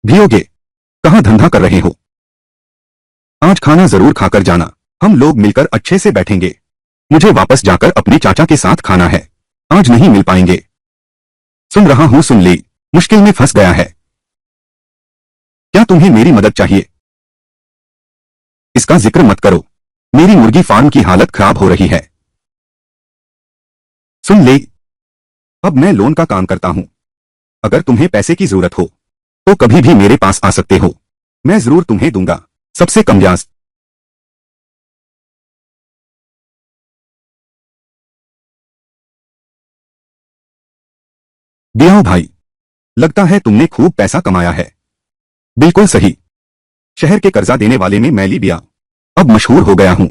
भियोगे? कहाँ धंधा कर रहे हो? आज खाना जरूर खाकर जाना। हम लोग मिलकर अच्छे से बैठेंगे। मुझे वापस जाकर अपने चाचा के साथ खाना है। आज नहीं मिल पाएंगे। सुन रहा हूं, सुन ली। मुश्किल में फंस गया है। क्या तुम्हें मेरी मदद चाहिए? इसका जिक्र मत करो। मेरी मुर्गी फार्म की हालत खराब हो रही है। सुन ले, अब मैं लोन का काम करता हूं। अगर तुम्हें पैसे की जरूरत हो तो कभी भी मेरे पास आ सकते हो। मैं जरूर तुम्हें दूंगा, सबसे कम ब्याज। ब्याओ भाई, लगता है तुमने खूब पैसा कमाया है। बिल्कुल सही। शहर के कर्जा देने वाले में मैं ली बिया। अब मशहूर हो गया हूं।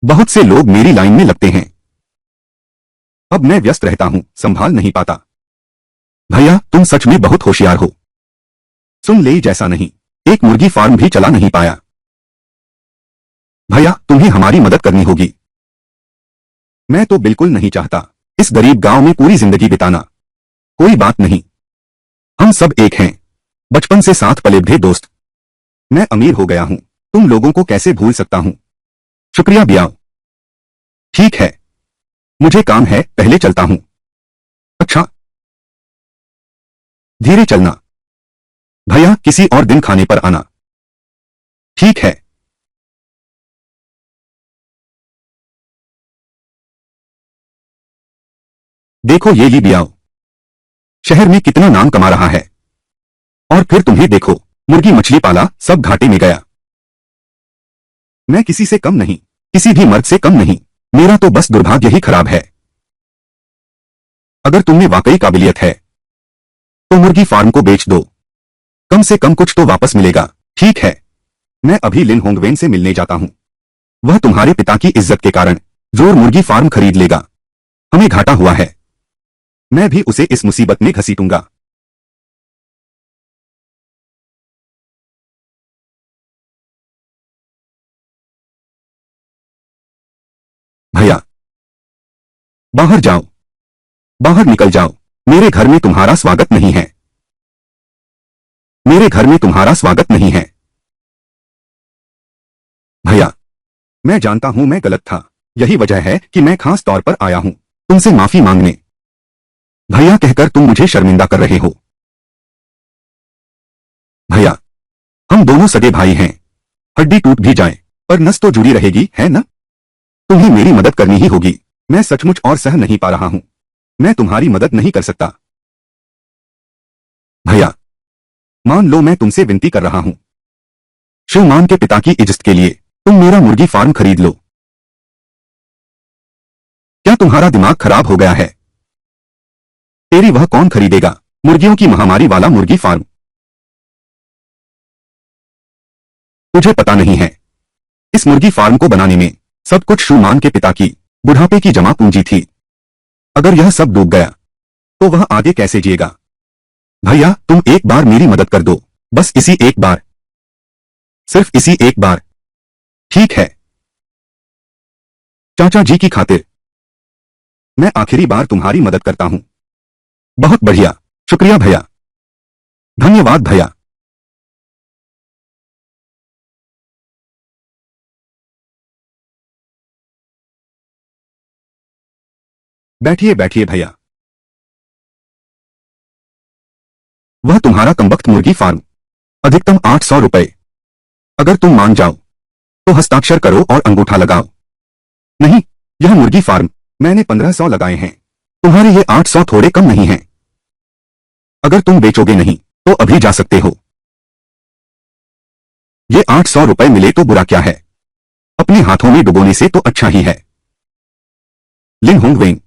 बहुत से लोग मेरी लाइन में लगते हैं। अब मैं व्यस्त रहता हूं, संभाल नहीं पाता। भैया, तुम सच में बहुत होशियार हो। सुन ले, जैसा नहीं, एक मुर्गी फार्म भी चला नहीं पाया। भैया, तुम्हें हमारी मदद करनी होगी। मैं तो बिल्कुल नहीं चाहता इस गरीब गांव में पूरी जिंदगी बिताना। कोई बात नहीं, हम सब एक हैं, बचपन से साथ पले बढ़े दोस्त। मैं अमीर हो गया हूं, तुम लोगों को कैसे भूल सकता हूं। शुक्रिया बिया। ठीक है, मुझे काम है, पहले चलता हूं। अच्छा, धीरे चलना। भैया, किसी और दिन खाने पर आना। ठीक है। देखो ये ली बियाओ, शहर में कितना नाम कमा रहा है। और फिर तुम्हें देखो, मुर्गी मछली पाला, सब घाटे में गया। मैं किसी से कम नहीं, किसी भी मर्द से कम नहीं। मेरा तो बस दुर्भाग्य ही खराब है। अगर तुमने वाकई काबिलियत है तो मुर्गी फार्म को बेच दो। कम से कम कुछ तो वापस मिलेगा। ठीक है, मैं अभी लिन होंगवेन से मिलने जाता हूं। वह तुम्हारे पिता की इज्जत के कारण जोर मुर्गी फार्म खरीद लेगा। हमें घाटा हुआ है। मैं भी उसे इस मुसीबत में घसीटूंगा। भैया, बाहर जाओ, बाहर निकल जाओ। मेरे घर में तुम्हारा स्वागत नहीं है। मेरे घर में तुम्हारा स्वागत नहीं है। भैया, मैं जानता हूं मैं गलत था। यही वजह है कि मैं खास तौर पर आया हूं तुमसे माफी मांगने। भैया कहकर तुम मुझे शर्मिंदा कर रहे हो। भैया, हम दोनों सगे भाई हैं। हड्डी टूट भी जाए पर नस तो जुड़ी रहेगी, है ना? तुम्हें मेरी मदद करनी ही होगी। मैं सचमुच और सह नहीं पा रहा हूं। मैं तुम्हारी मदद नहीं कर सकता। भैया, मान लो मैं तुमसे विनती कर रहा हूं। शिवमान के पिता की इज्जत के लिए तुम मेरा मुर्गी फार्म खरीद लो। क्या तुम्हारा दिमाग खराब हो गया है? तेरी वह कौन खरीदेगा, मुर्गियों की महामारी वाला मुर्गी फार्म? तुझे पता नहीं है, इस मुर्गी फार्म को बनाने में सब कुछ शिवमान के पिता की बुढ़ापे की जमा पूंजी थी। अगर यह सब डूब गया तो वह आगे कैसे जिएगा? भैया, तुम एक बार मेरी मदद कर दो, बस इसी एक बार, सिर्फ इसी एक बार। ठीक है, चाचा जी की खातिर मैं आखिरी बार तुम्हारी मदद करता हूं। बहुत बढ़िया, शुक्रिया भैया। धन्यवाद भैया। बैठिए बैठिए भैया। वह तुम्हारा कमबख्त मुर्गी फार्म, अधिकतम 800 रुपए। अगर तुम मान जाओ तो हस्ताक्षर करो और अंगूठा लगाओ। नहीं, यह मुर्गी फार्म मैंने 1500 लगाए हैं। तुम्हारे ये 800 थोड़े कम नहीं हैं। अगर तुम बेचोगे नहीं तो अभी जा सकते हो। ये 800 रुपए मिले तो बुरा क्या है? अपने हाथों में डुबोने से तो अच्छा ही है। लिन होंगवेंग,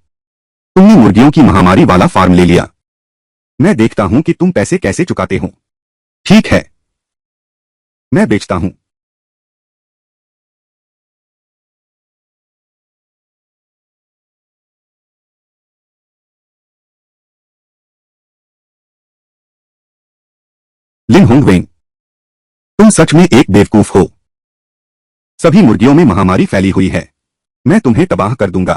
तुमने मुर्गियों की महामारी वाला फार्म ले लिया। मैं देखता हूं कि तुम पैसे कैसे चुकाते हो। ठीक है, मैं बेचता हूं। लिन होंगवेंग, तुम सच में एक बेवकूफ हो। सभी मुर्गियों में महामारी फैली हुई है। मैं तुम्हें तबाह कर दूंगा।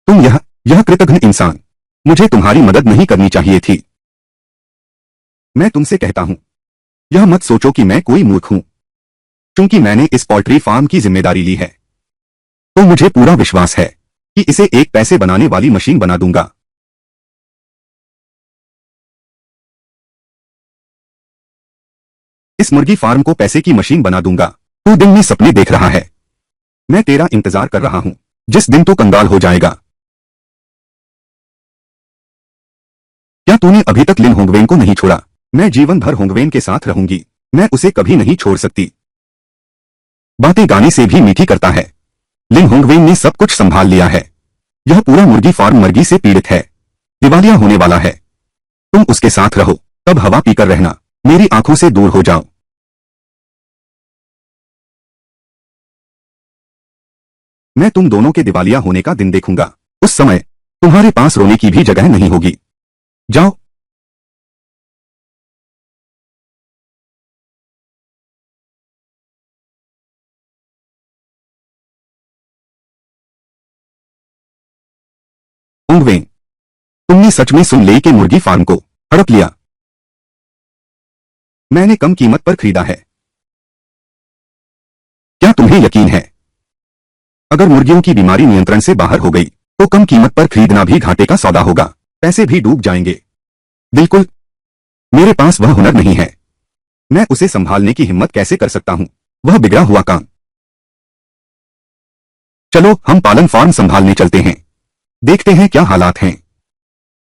तुम यह कृतघ्न इंसान, मुझे तुम्हारी मदद नहीं करनी चाहिए थी। मैं तुमसे कहता हूं, यह मत सोचो कि मैं कोई मूर्ख हूं। क्योंकि मैंने इस पोल्ट्री फार्म की जिम्मेदारी ली है, तो मुझे पूरा विश्वास है कि इसे एक पैसे बनाने वाली मशीन बना दूंगा। इस मुर्गी फार्म को पैसे की मशीन बना दूंगा। तू दिन में सपने देख रहा है, मैं तेरा इंतजार कर रहा हूं, जिस दिन तू कंगाल हो जाएगा। क्या तूने अभी तक लिन होंगवेन को नहीं छोड़ा? मैं जीवन भर होंगवेन के साथ रहूंगी, मैं उसे कभी नहीं छोड़ सकती। बातें गाने से भी मीठी करता है। लिन होंगवेन ने सब कुछ संभाल लिया है। यह पूरा मुर्गी फार्म मर्गी से पीड़ित है, दिवालिया होने वाला है। तुम उसके साथ रहो, तब हवा पीकर रहना, मेरी आंखों से दूर हो जाओ। मैं तुम दोनों के दिवालिया होने का दिन देखूंगा। उस समय तुम्हारे पास रोने की भी जगह नहीं होगी। जाओ। होंगवेन, तुमने सच में सुन ले के मुर्गी फार्म को हड़प लिया? मैंने कम कीमत पर खरीदा है। क्या तुम्हें यकीन है? अगर मुर्गियों की बीमारी नियंत्रण से बाहर हो गई, तो कम कीमत पर खरीदना भी घाटे का सौदा होगा, पैसे भी डूब जाएंगे। बिल्कुल, मेरे पास वह हुनर नहीं है। मैं उसे संभालने की हिम्मत कैसे कर सकता हूं? वह बिगड़ा हुआ काम। चलो हम पालन फार्म संभालने चलते हैं, देखते हैं क्या हालात हैं।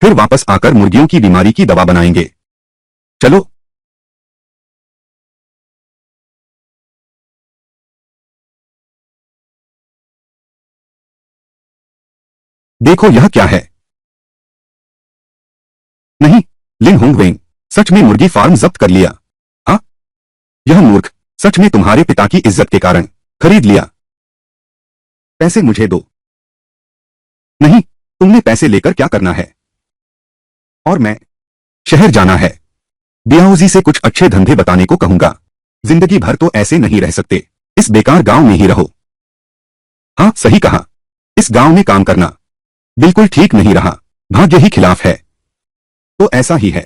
फिर वापस आकर मुर्गियों की बीमारी की दवा बनाएंगे। चलो। देखो यह क्या है? नहीं, लिन होंगवेन, सच में मुर्गी फार्म जब्त कर लिया? हाँ, यह मूर्ख सच में तुम्हारे पिता की इज्जत के कारण खरीद लिया। पैसे मुझे दो। नहीं, तुमने पैसे लेकर क्या करना है? और मैं शहर जाना है। बियाऊजी से कुछ अच्छे धंधे बताने को कहूंगा। जिंदगी भर तो ऐसे नहीं रह सकते, इस बेकार गांव में ही रहो। हाँ सही कहा, इस गांव में काम करना बिल्कुल ठीक नहीं रहा, भाग्य ही खिलाफ है। तो ऐसा ही है,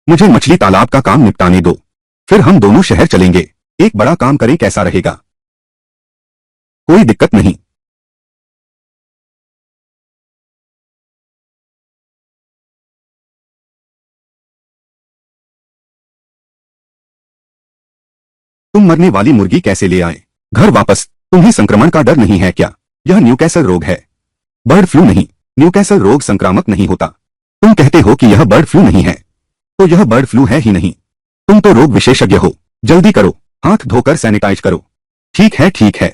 मुझे मछली तालाब का काम निपटाने दो, फिर हम दोनों शहर चलेंगे। एक बड़ा काम करें, कैसा रहेगा? कोई दिक्कत नहीं। तुम मरने वाली मुर्गी कैसे ले आए घर वापस? तुम्हें संक्रमण का डर नहीं है क्या? यह न्यूकैसल रोग है, बर्ड फ्लू नहीं। न्यूकैसल रोग संक्रामक नहीं होता। तुम कहते हो कि यह बर्ड फ्लू नहीं है, तो यह बर्ड फ्लू है ही नहीं। तुम तो रोग विशेषज्ञ हो, जल्दी करो, हाथ धोकर सैनिटाइज करो। ठीक है ठीक है।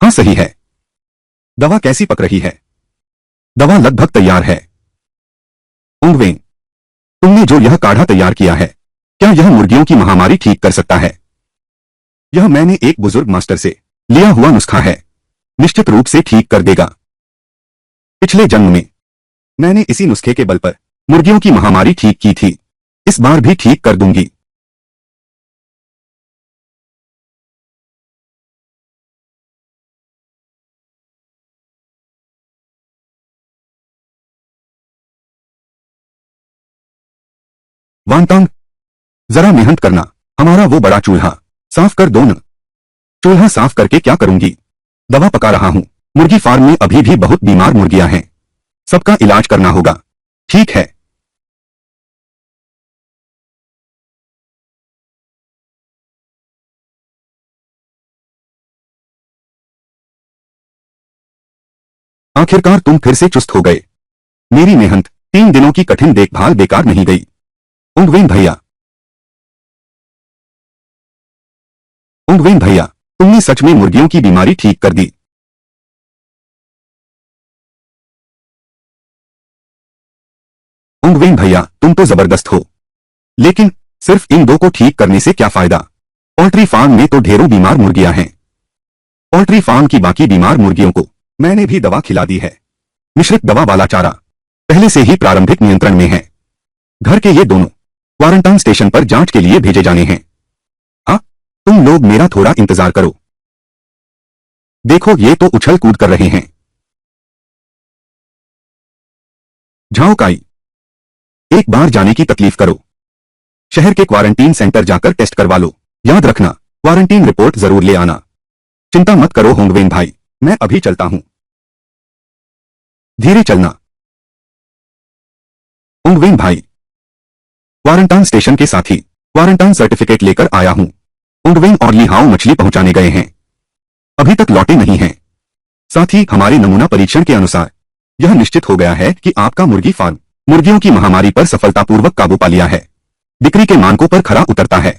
हाँ सही है। दवा कैसी पक रही है? दवा लगभग तैयार है। ओंगवेन, तुमने जो यह काढ़ा तैयार किया है, क्या यह मुर्गियों की महामारी ठीक कर सकता है? यह मैंने एक बुजुर्ग मास्टर से लिया हुआ नुस्खा है, निश्चित रूप से ठीक कर देगा। पिछले जन्म में मैंने इसी नुस्खे के बल पर मुर्गियों की महामारी ठीक की थी, इस बार भी ठीक कर दूंगी। वांतांग, जरा मेहनत करना, हमारा वो बड़ा चूल्हा साफ कर दो न। चूल्हा साफ करके क्या करूंगी? दवा पका रहा हूं। मुर्गी फार्म में अभी भी बहुत बीमार मुर्गियां हैं, सबका इलाज करना होगा। ठीक है। आखिरकार तुम फिर से चुस्त हो गए। मेरी मेहनत, 3 दिनों की कठिन देखभाल बेकार नहीं गई। ओंगवेन भैया, ओंगवेन भैया, तुमने सच में मुर्गियों की बीमारी ठीक कर दी। ओंगवेन भैया, तुम तो जबरदस्त हो। लेकिन सिर्फ इन दो को ठीक करने से क्या फायदा? पोल्ट्री फार्म में तो ढेरों बीमार मुर्गियां हैं। पोल्ट्री फार्म की बाकी बीमार मुर्गियों को मैंने भी दवा खिला दी है, मिश्रित दवा वाला चारा पहले से ही प्रारंभिक नियंत्रण में है। घर के ये दोनों क्वारंटाइन स्टेशन पर जांच के लिए भेजे जाने हैं। हाँ, तुम लोग मेरा थोड़ा इंतजार करो। देखो ये तो उछल कूद कर रहे हैं। झाओकाई, एक बार जाने की तकलीफ करो। शहर के क्वारंटीन सेंटर जाकर टेस्ट करवा लो। याद रखना, क्वारंटीन रिपोर्ट जरूर ले आना। चिंता मत करो होंगवेन भाई, मैं अभी चलता हूं। धीरे चलना। होंगवेन भाई, क्वारंटाइन स्टेशन के साथ ही क्वारंटाइन सर्टिफिकेट लेकर आया हूं। होंगवेन और लिहाओ मछली पहुंचाने गए हैं, अभी तक लौटे नहीं हैं। साथ ही हमारे नमूना परीक्षण के अनुसार यह निश्चित हो गया है कि आपका मुर्गी फार्म मुर्गियों की महामारी पर सफलतापूर्वक काबू पा लिया है, बिक्री के मानकों पर खरा उतरता है।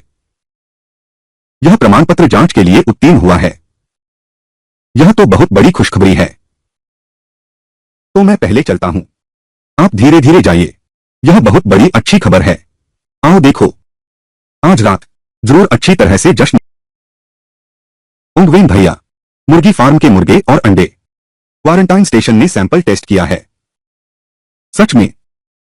यह प्रमाण पत्र जांच के लिए उत्तीर्ण हुआ है। यह तो बहुत बड़ी खुशखबरी है। तो मैं पहले चलता हूं, आप धीरे धीरे जाइए। यह बहुत बड़ी अच्छी खबर है। आओ देखो, आज रात जरूर अच्छी तरह से जश्न। ओंगवेन भैया, मुर्गी फार्म के मुर्गे और अंडे क्वारंटाइन स्टेशन ने सैंपल टेस्ट किया है। सच में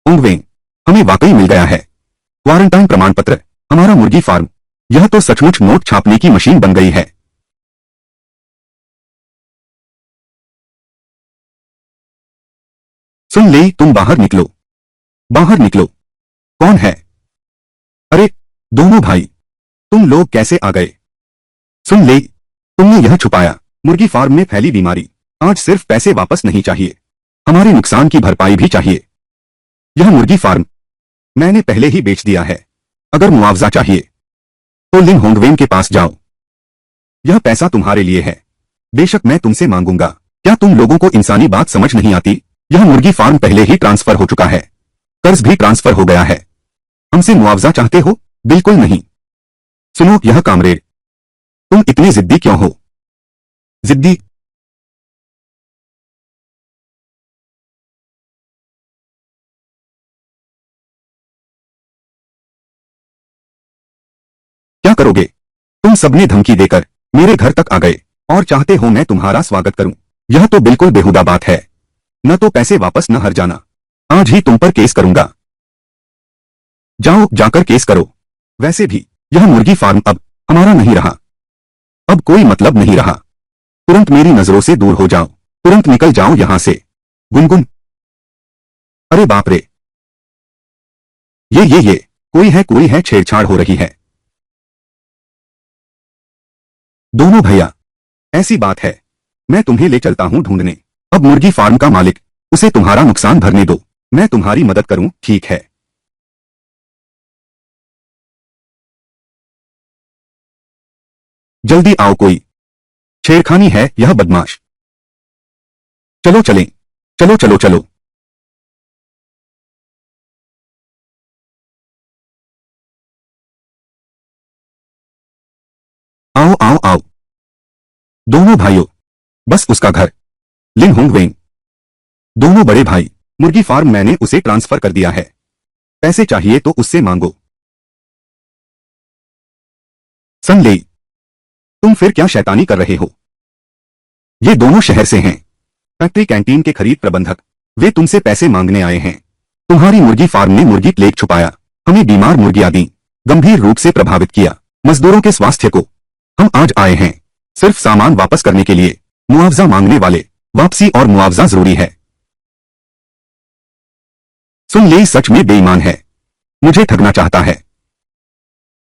ओंगवेन, हमें वाकई मिल गया है क्वारंटाइन प्रमाण पत्र। हमारा मुर्गी फार्म, यह तो सचमुच नोट छापने की मशीन बन गई है। सुन ले, तुम बाहर निकलो, बाहर निकलो। कौन है? अरे दोनों भाई, तुम लोग कैसे आ गए? सुन ले, तुमने यह छुपाया। मुर्गी फार्म में फैली बीमारी। आज सिर्फ पैसे वापस नहीं चाहिए, हमारे नुकसान की भरपाई भी चाहिए। यह मुर्गी फार्म मैंने पहले ही बेच दिया है। अगर मुआवजा चाहिए तो लिन होंगवेन के पास जाओ। यह पैसा तुम्हारे लिए है, बेशक मैं तुमसे मांगूंगा। क्या तुम लोगों को इंसानी बात समझ नहीं आती? यह मुर्गी फार्म पहले ही ट्रांसफर हो चुका है, कर्ज भी ट्रांसफर हो गया है। हमसे मुआवजा चाहते हो? बिल्कुल नहीं। सुनो यह कामरेड, तुम इतने जिद्दी क्यों हो? जिद्दी? क्या करोगे? तुम सबने धमकी देकर मेरे घर तक आ गए और चाहते हो मैं तुम्हारा स्वागत करूं? यह तो बिल्कुल बेहुदा बात है। न तो पैसे वापस न हर जाना। आज ही तुम पर केस करूंगा। जाओ जाकर केस करो। वैसे भी यह मुर्गी फार्म अब हमारा नहीं रहा, अब कोई मतलब नहीं रहा। तुरंत मेरी नजरों से दूर हो जाओ, तुरंत निकल जाओ यहां से। गुनगुन, अरे बाप रे, ये कोई है छेड़छाड़ हो रही है। दोनों भैया, ऐसी बात है, मैं तुम्हें ले चलता हूं ढूंढने। अब मुर्गी फार्म का मालिक, उसे तुम्हारा नुकसान भरने दो, मैं तुम्हारी मदद करूं, ठीक है? जल्दी आओ, कोई छेड़खानी है यह बदमाश। चलो चलें, चलो चलो चलो। आओ आओ आओ। दोनों भाइयों, बस उसका घर, लिन होंगवेन। दोनों बड़े भाई, मुर्गी फार्म मैंने उसे ट्रांसफर कर दिया है, पैसे चाहिए तो उससे मांगो। सन ले, तुम फिर क्या शैतानी कर रहे हो? ये दोनों शहर से हैं, फैक्ट्री कैंटीन के खरीद प्रबंधक। वे तुमसे पैसे मांगने आए हैं। तुम्हारी मुर्गी फार्म ने मुर्गी प्लेग छुपाया, हमें बीमार मुर्गियां दी, गंभीर रूप से प्रभावित किया, मजदूरों के स्वास्थ्य को। हम आज आए हैं सिर्फ सामान वापस करने के लिए। मुआवजा मांगने वाले, वापसी और मुआवजा जरूरी है। सुन ले, सच में बेईमान है, मुझे ठगना चाहता है।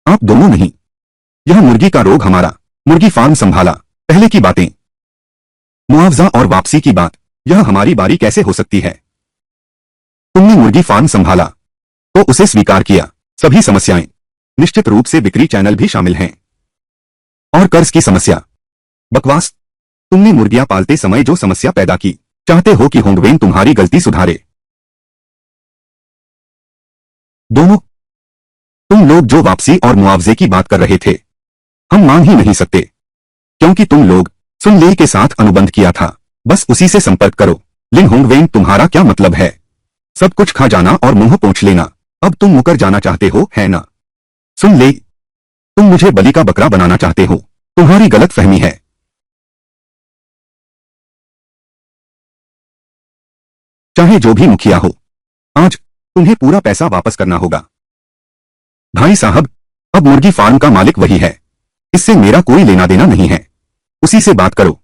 आप दोनों नहीं, यह मुर्गी का रोग हमारा मुर्गी फार्म संभाला। पहले की बातें, मुआवजा और वापसी की बात, यह हमारी बारी कैसे हो सकती है? तुमने मुर्गी फार्म संभाला तो उसे स्वीकार किया। सभी समस्याएं, निश्चित रूप से बिक्री चैनल भी शामिल हैं। और कर्ज की समस्या, बकवास। तुमने मुर्गियां पालते समय जो समस्या पैदा की, चाहते हो कि होंगवेन तुम्हारी गलती सुधारे? दोनों, तुम लोग जो वापसी और मुआवजे की बात कर रहे थे, हम मान ही नहीं सकते, क्योंकि तुम लोग सुन ले के साथ अनुबंध किया था। बस उसी से संपर्क करो। लिन होंगवेन, तुम्हारा क्या मतलब है? सब कुछ खा जाना और मुंह पोंछ लेना। अब तुम मुकर जाना चाहते हो, है ना? सुन ले, तुम मुझे बलि का बकरा बनाना चाहते हो। तुम्हारी गलत फहमी है। चाहे जो भी मुखिया हो, आज तुम्हें पूरा पैसा वापस करना होगा। भाई साहब, अब मुर्गी फार्म का मालिक वही है, इससे मेरा कोई लेना देना नहीं है, उसी से बात करो।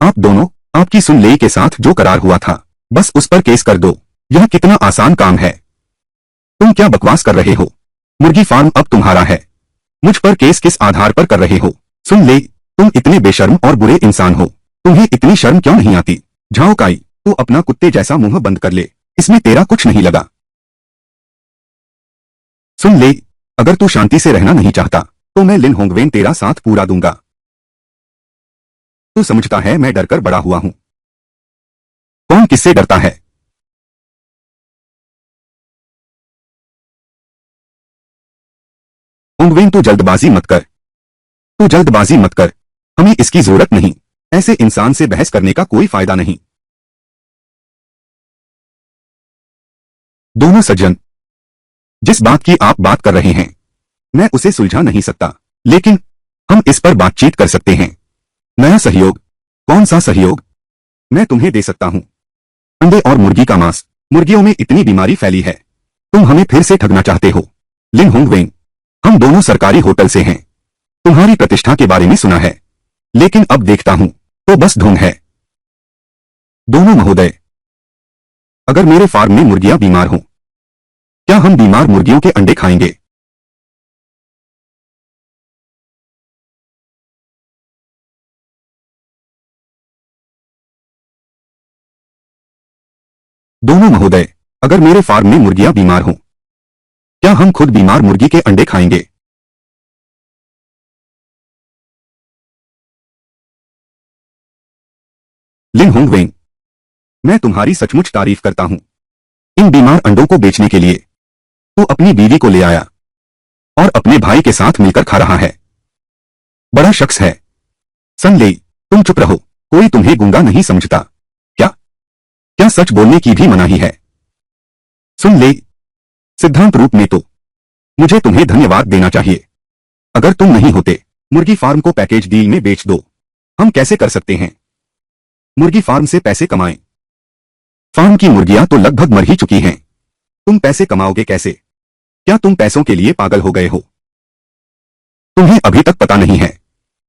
आप दोनों, आपकी सुन ले के साथ जो करार हुआ था, बस उस पर केस कर दो। यह कितना आसान काम है। तुम क्या बकवास कर रहे हो? मुर्गी फार्म अब तुम्हारा है। मुझ पर केस किस आधार पर कर रहे हो? सुन ले, तुम इतने बेशर्म और बुरे इंसान हो। तुम्हें इतनी शर्म क्यों नहीं आती? जाओ काई, तू अपना कुत्ते जैसा मुंह बंद कर ले। इसमें तेरा कुछ नहीं लगा। सुन ले, अगर तू शांति से रहना नहीं चाहता तो मैं लिन होंगवेन तेरा साथ पूरा दूंगा। तू समझता है मैं डरकर बड़ा हुआ हूं? कौन किससे डरता है? होंगवेन तू जल्दबाजी मत कर। तू जल्दबाजी मत कर। हमें इसकी जरूरत नहीं। ऐसे इंसान से बहस करने का कोई फायदा नहीं। दोनों सज्जन, जिस बात की आप बात कर रहे हैं मैं उसे सुलझा नहीं सकता, लेकिन हम इस पर बातचीत कर सकते हैं। नया सहयोग? कौन सा सहयोग? मैं तुम्हें दे सकता हूं अंडे और मुर्गी का मांस। मुर्गियों में इतनी बीमारी फैली है। तुम हमें फिर से ठगना चाहते हो? लिन होंगवेन, हम दोनों सरकारी होटल से हैं। तुम्हारी प्रतिष्ठा के बारे में सुना है, लेकिन अब देखता हूं तो बस ढोंग है। दोनों महोदय, अगर मेरे फार्म में मुर्गियां बीमार हों, क्या हम बीमार मुर्गियों के अंडे खाएंगे? दोनों महोदय, अगर मेरे फार्म में मुर्गियां बीमार हों, क्या हम खुद बीमार मुर्गी के अंडे खाएंगे? लिन होंगवेन, मैं तुम्हारी सचमुच तारीफ करता हूं। इन बीमार अंडों को बेचने के लिए तो अपनी बीवी को ले आया और अपने भाई के साथ मिलकर खा रहा है। बड़ा शख्स है। सन ले, तुम चुप रहो। कोई तुम्हें गूंगा नहीं समझता क्या? क्या सच बोलने की भी मनाही है? सुन ले, सिद्धांत रूप में तो मुझे तुम्हें धन्यवाद देना चाहिए। अगर तुम नहीं होते, मुर्गी फार्म को पैकेज डील में बेच दो। हम कैसे कर सकते हैं? मुर्गी फार्म से पैसे कमाएं। फार्म की मुर्गियां तो लगभग मर ही चुकी हैं। तुम पैसे कमाओगे कैसे? क्या तुम पैसों के लिए पागल हो गए हो? तुम्हें अभी तक पता नहीं है,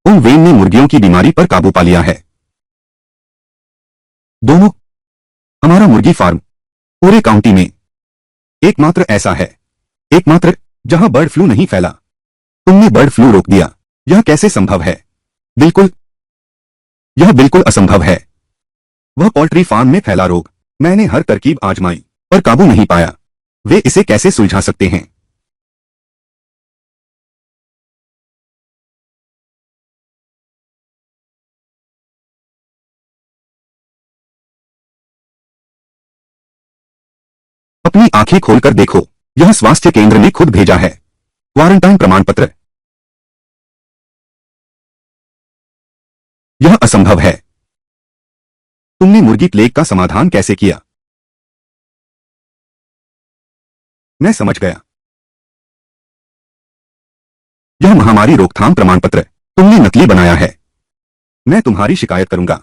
होंगवेन ने मुर्गियों की बीमारी पर काबू पा लिया है। दोनों, हमारा मुर्गी फार्म पूरे काउंटी में एकमात्र ऐसा है, एकमात्र जहां बर्ड फ्लू नहीं फैला। तुमने बर्ड फ्लू रोक दिया। यह कैसे संभव है? बिल्कुल, यह बिल्कुल असंभव है। वह पोल्ट्री फार्म में फैला रोग मैंने हर तरकीब आजमाई पर काबू नहीं पाया। वे इसे कैसे सुलझा सकते हैं? अपनी आंखें खोलकर देखो, यह स्वास्थ्य केंद्र ने खुद भेजा है। क्वारंटाइन प्रमाण पत्र। यह असंभव है। तुमने मुर्गी प्लेग का समाधान कैसे किया? मैं समझ गया। यह महामारी रोकथाम प्रमाण पत्र तुमने नकली बनाया है। मैं तुम्हारी शिकायत करूंगा।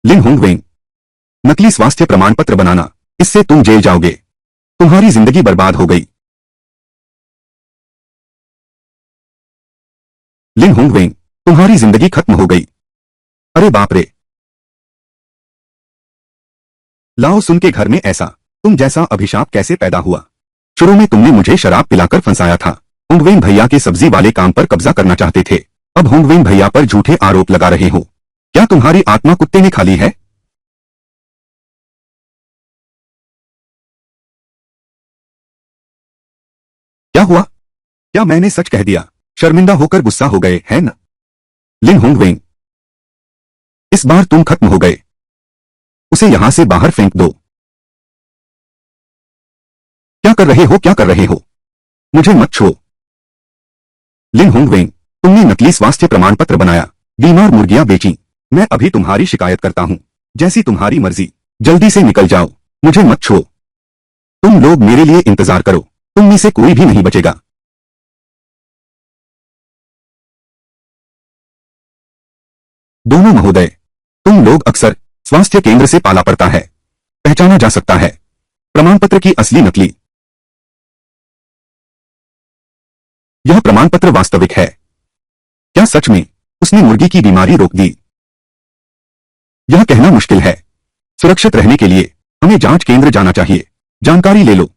लिन होंगवेन, नकली स्वास्थ्य प्रमाण पत्र बनाना, इससे तुम जेल जाओगे। तुम्हारी जिंदगी बर्बाद हो गई। लिन होंगवेन, तुम्हारी जिंदगी खत्म हो गई। अरे बाप रे। लाओ सुन के घर में ऐसा तुम जैसा अभिशाप कैसे पैदा हुआ? शुरू में तुमने मुझे शराब पिलाकर फंसाया था। होंगवेन भैया के सब्जी वाले काम पर कब्जा करना चाहते थे। अब होंगवेन भैया पर झूठे आरोप लगा रहे हो। क्या तुम्हारी आत्मा कुत्ते ने खा ली है? क्या हुआ? क्या मैंने सच कह दिया? शर्मिंदा होकर गुस्सा हो गए हैं न? लिन होंगवेन, इस बार तुम खत्म हो गए। उसे यहां से बाहर फेंक दो। क्या कर रहे हो? क्या कर रहे हो? मुझे मत छुओ। लिन होंगवेन, तुमने नकली स्वास्थ्य प्रमाण पत्र बनाया, बीमार मुर्गियां बेची। मैं अभी तुम्हारी शिकायत करता हूं। जैसी तुम्हारी मर्जी। जल्दी से निकल जाओ। मुझे मत छुओ। तुम लोग मेरे लिए इंतजार करो। तुम में से कोई भी नहीं बचेगा। दोनों महोदय, तुम लोग अक्सर स्वास्थ्य केंद्र से पाला पड़ता है। पहचाना जा सकता है। प्रमाण पत्र की असली नकली। यह प्रमाण पत्र वास्तविक है। क्या सच में उसने मुर्गी की बीमारी रोक दी? यह कहना मुश्किल है। सुरक्षित रहने के लिए हमें जांच केंद्र जाना चाहिए, जानकारी ले लो।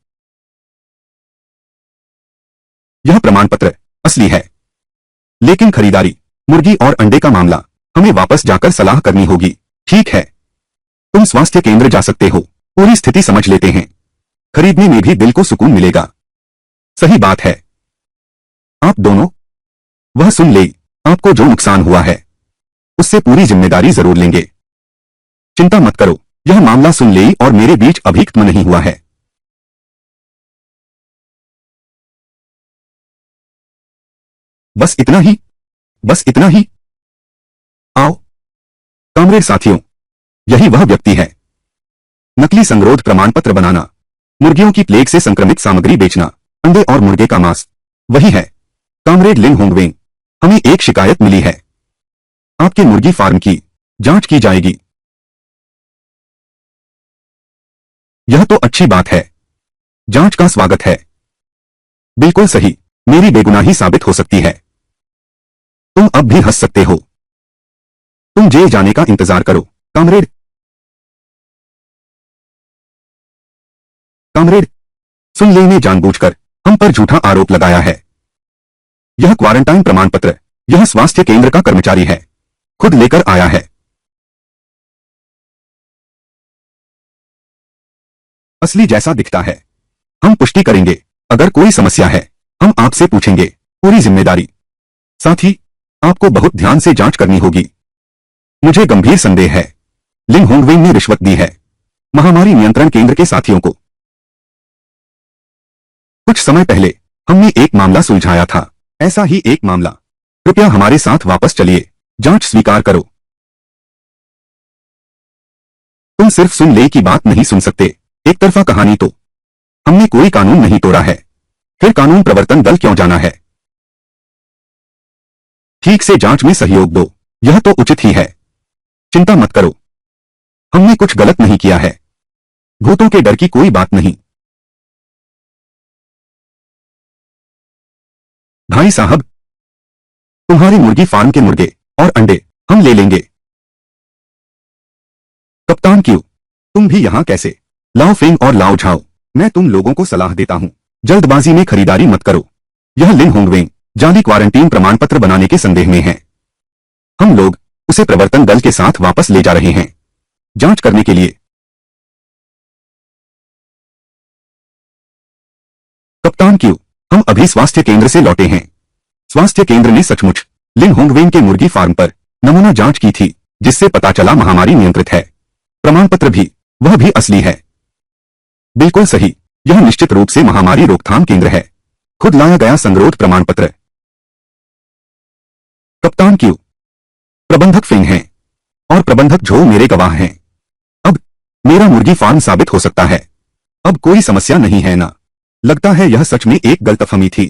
यह प्रमाण पत्र असली है, लेकिन खरीदारी, मुर्गी और अंडे का मामला हमें वापस जाकर सलाह करनी होगी। ठीक है, तुम स्वास्थ्य केंद्र जा सकते हो, पूरी स्थिति समझ लेते हैं, खरीदने में भी दिल को सुकून मिलेगा। सही बात है। आप दोनों, वह सुन ले, आपको जो नुकसान हुआ है उससे पूरी जिम्मेदारी जरूर लेंगे। चिंता मत करो, यह मामला सुन ले और मेरे बीच अभी खत्म नहीं हुआ है। बस इतना ही, बस इतना ही। आओ कामरेड साथियों, यही वह व्यक्ति है। नकली संगरोध प्रमाण पत्र बनाना, मुर्गियों की प्लेग से संक्रमित सामग्री बेचना, अंडे और मुर्गे का मांस, वही है कामरेड लिन होंगवेंग। हमें एक शिकायत मिली है, आपके मुर्गी फार्म की जांच की जाएगी। यह तो अच्छी बात है, जांच का स्वागत है। बिल्कुल सही, मेरी बेगुनाही साबित हो सकती है। तुम अब भी हंस सकते हो। तुम जेल जाने का इंतजार करो कामरेड। कामरेड, सुन ले ने जानबूझकर हम पर झूठा आरोप लगाया है। यह क्वारंटाइन प्रमाण पत्र यह स्वास्थ्य केंद्र का कर्मचारी है, खुद लेकर आया है। असली जैसा दिखता है। हम पुष्टि करेंगे, अगर कोई समस्या है हम आपसे पूछेंगे, पूरी जिम्मेदारी। साथ ही आपको बहुत ध्यान से जांच करनी होगी। मुझे गंभीर संदेह है, लिन होंगवेंग ने रिश्वत दी है महामारी नियंत्रण केंद्र के साथियों को। कुछ समय पहले हमने एक मामला सुलझाया था, ऐसा ही एक मामला। कृपया हमारे साथ वापस चलिए, जांच स्वीकार करो। तुम सिर्फ सुन ले की बात नहीं सुन सकते, एक तरफा कहानी तो। हमने कोई कानून नहीं तोड़ा है, फिर कानून प्रवर्तन दल क्यों जाना है? ठीक से जांच में सहयोग दो, यह तो उचित ही है। चिंता मत करो, हमने कुछ गलत नहीं किया है। भूतों के डर की कोई बात नहीं। भाई साहब, तुम्हारी मुर्गी फार्म के मुर्गे और अंडे हम ले लेंगे। कप्तान क्यों, तुम भी यहां कैसे? लाओ फेंग और लाओ झाओ, मैं तुम लोगों को सलाह देता हूं, जल्दबाजी में खरीदारी मत करो। यह लिन होंगवेंग जाली क्वारंटीन प्रमाण पत्र बनाने के संदेह में है। हम लोग उसे प्रवर्तन दल के साथ वापस ले जा रहे हैं, जांच करने के लिए। कप्तान क्यों, हम अभी स्वास्थ्य केंद्र से लौटे हैं। स्वास्थ्य केंद्र ने सचमुच लिन होंगवेंग के मुर्गी फार्म पर नमूना जांच की थी, जिससे पता चला महामारी नियंत्रित है। प्रमाण पत्र भी, वह भी असली है। बिल्कुल सही, यह निश्चित रूप से महामारी रोकथाम केंद्र है, खुद लाया गया संगरोध प्रमाण पत्र। कप्तान क्यों, प्रबंधक फेंग हैं और प्रबंधक झो मेरे गवाह हैं। अब मेरा मुर्गी फार्म साबित हो सकता है, अब कोई समस्या नहीं है ना? लगता है यह सच में एक गलतफहमी थी।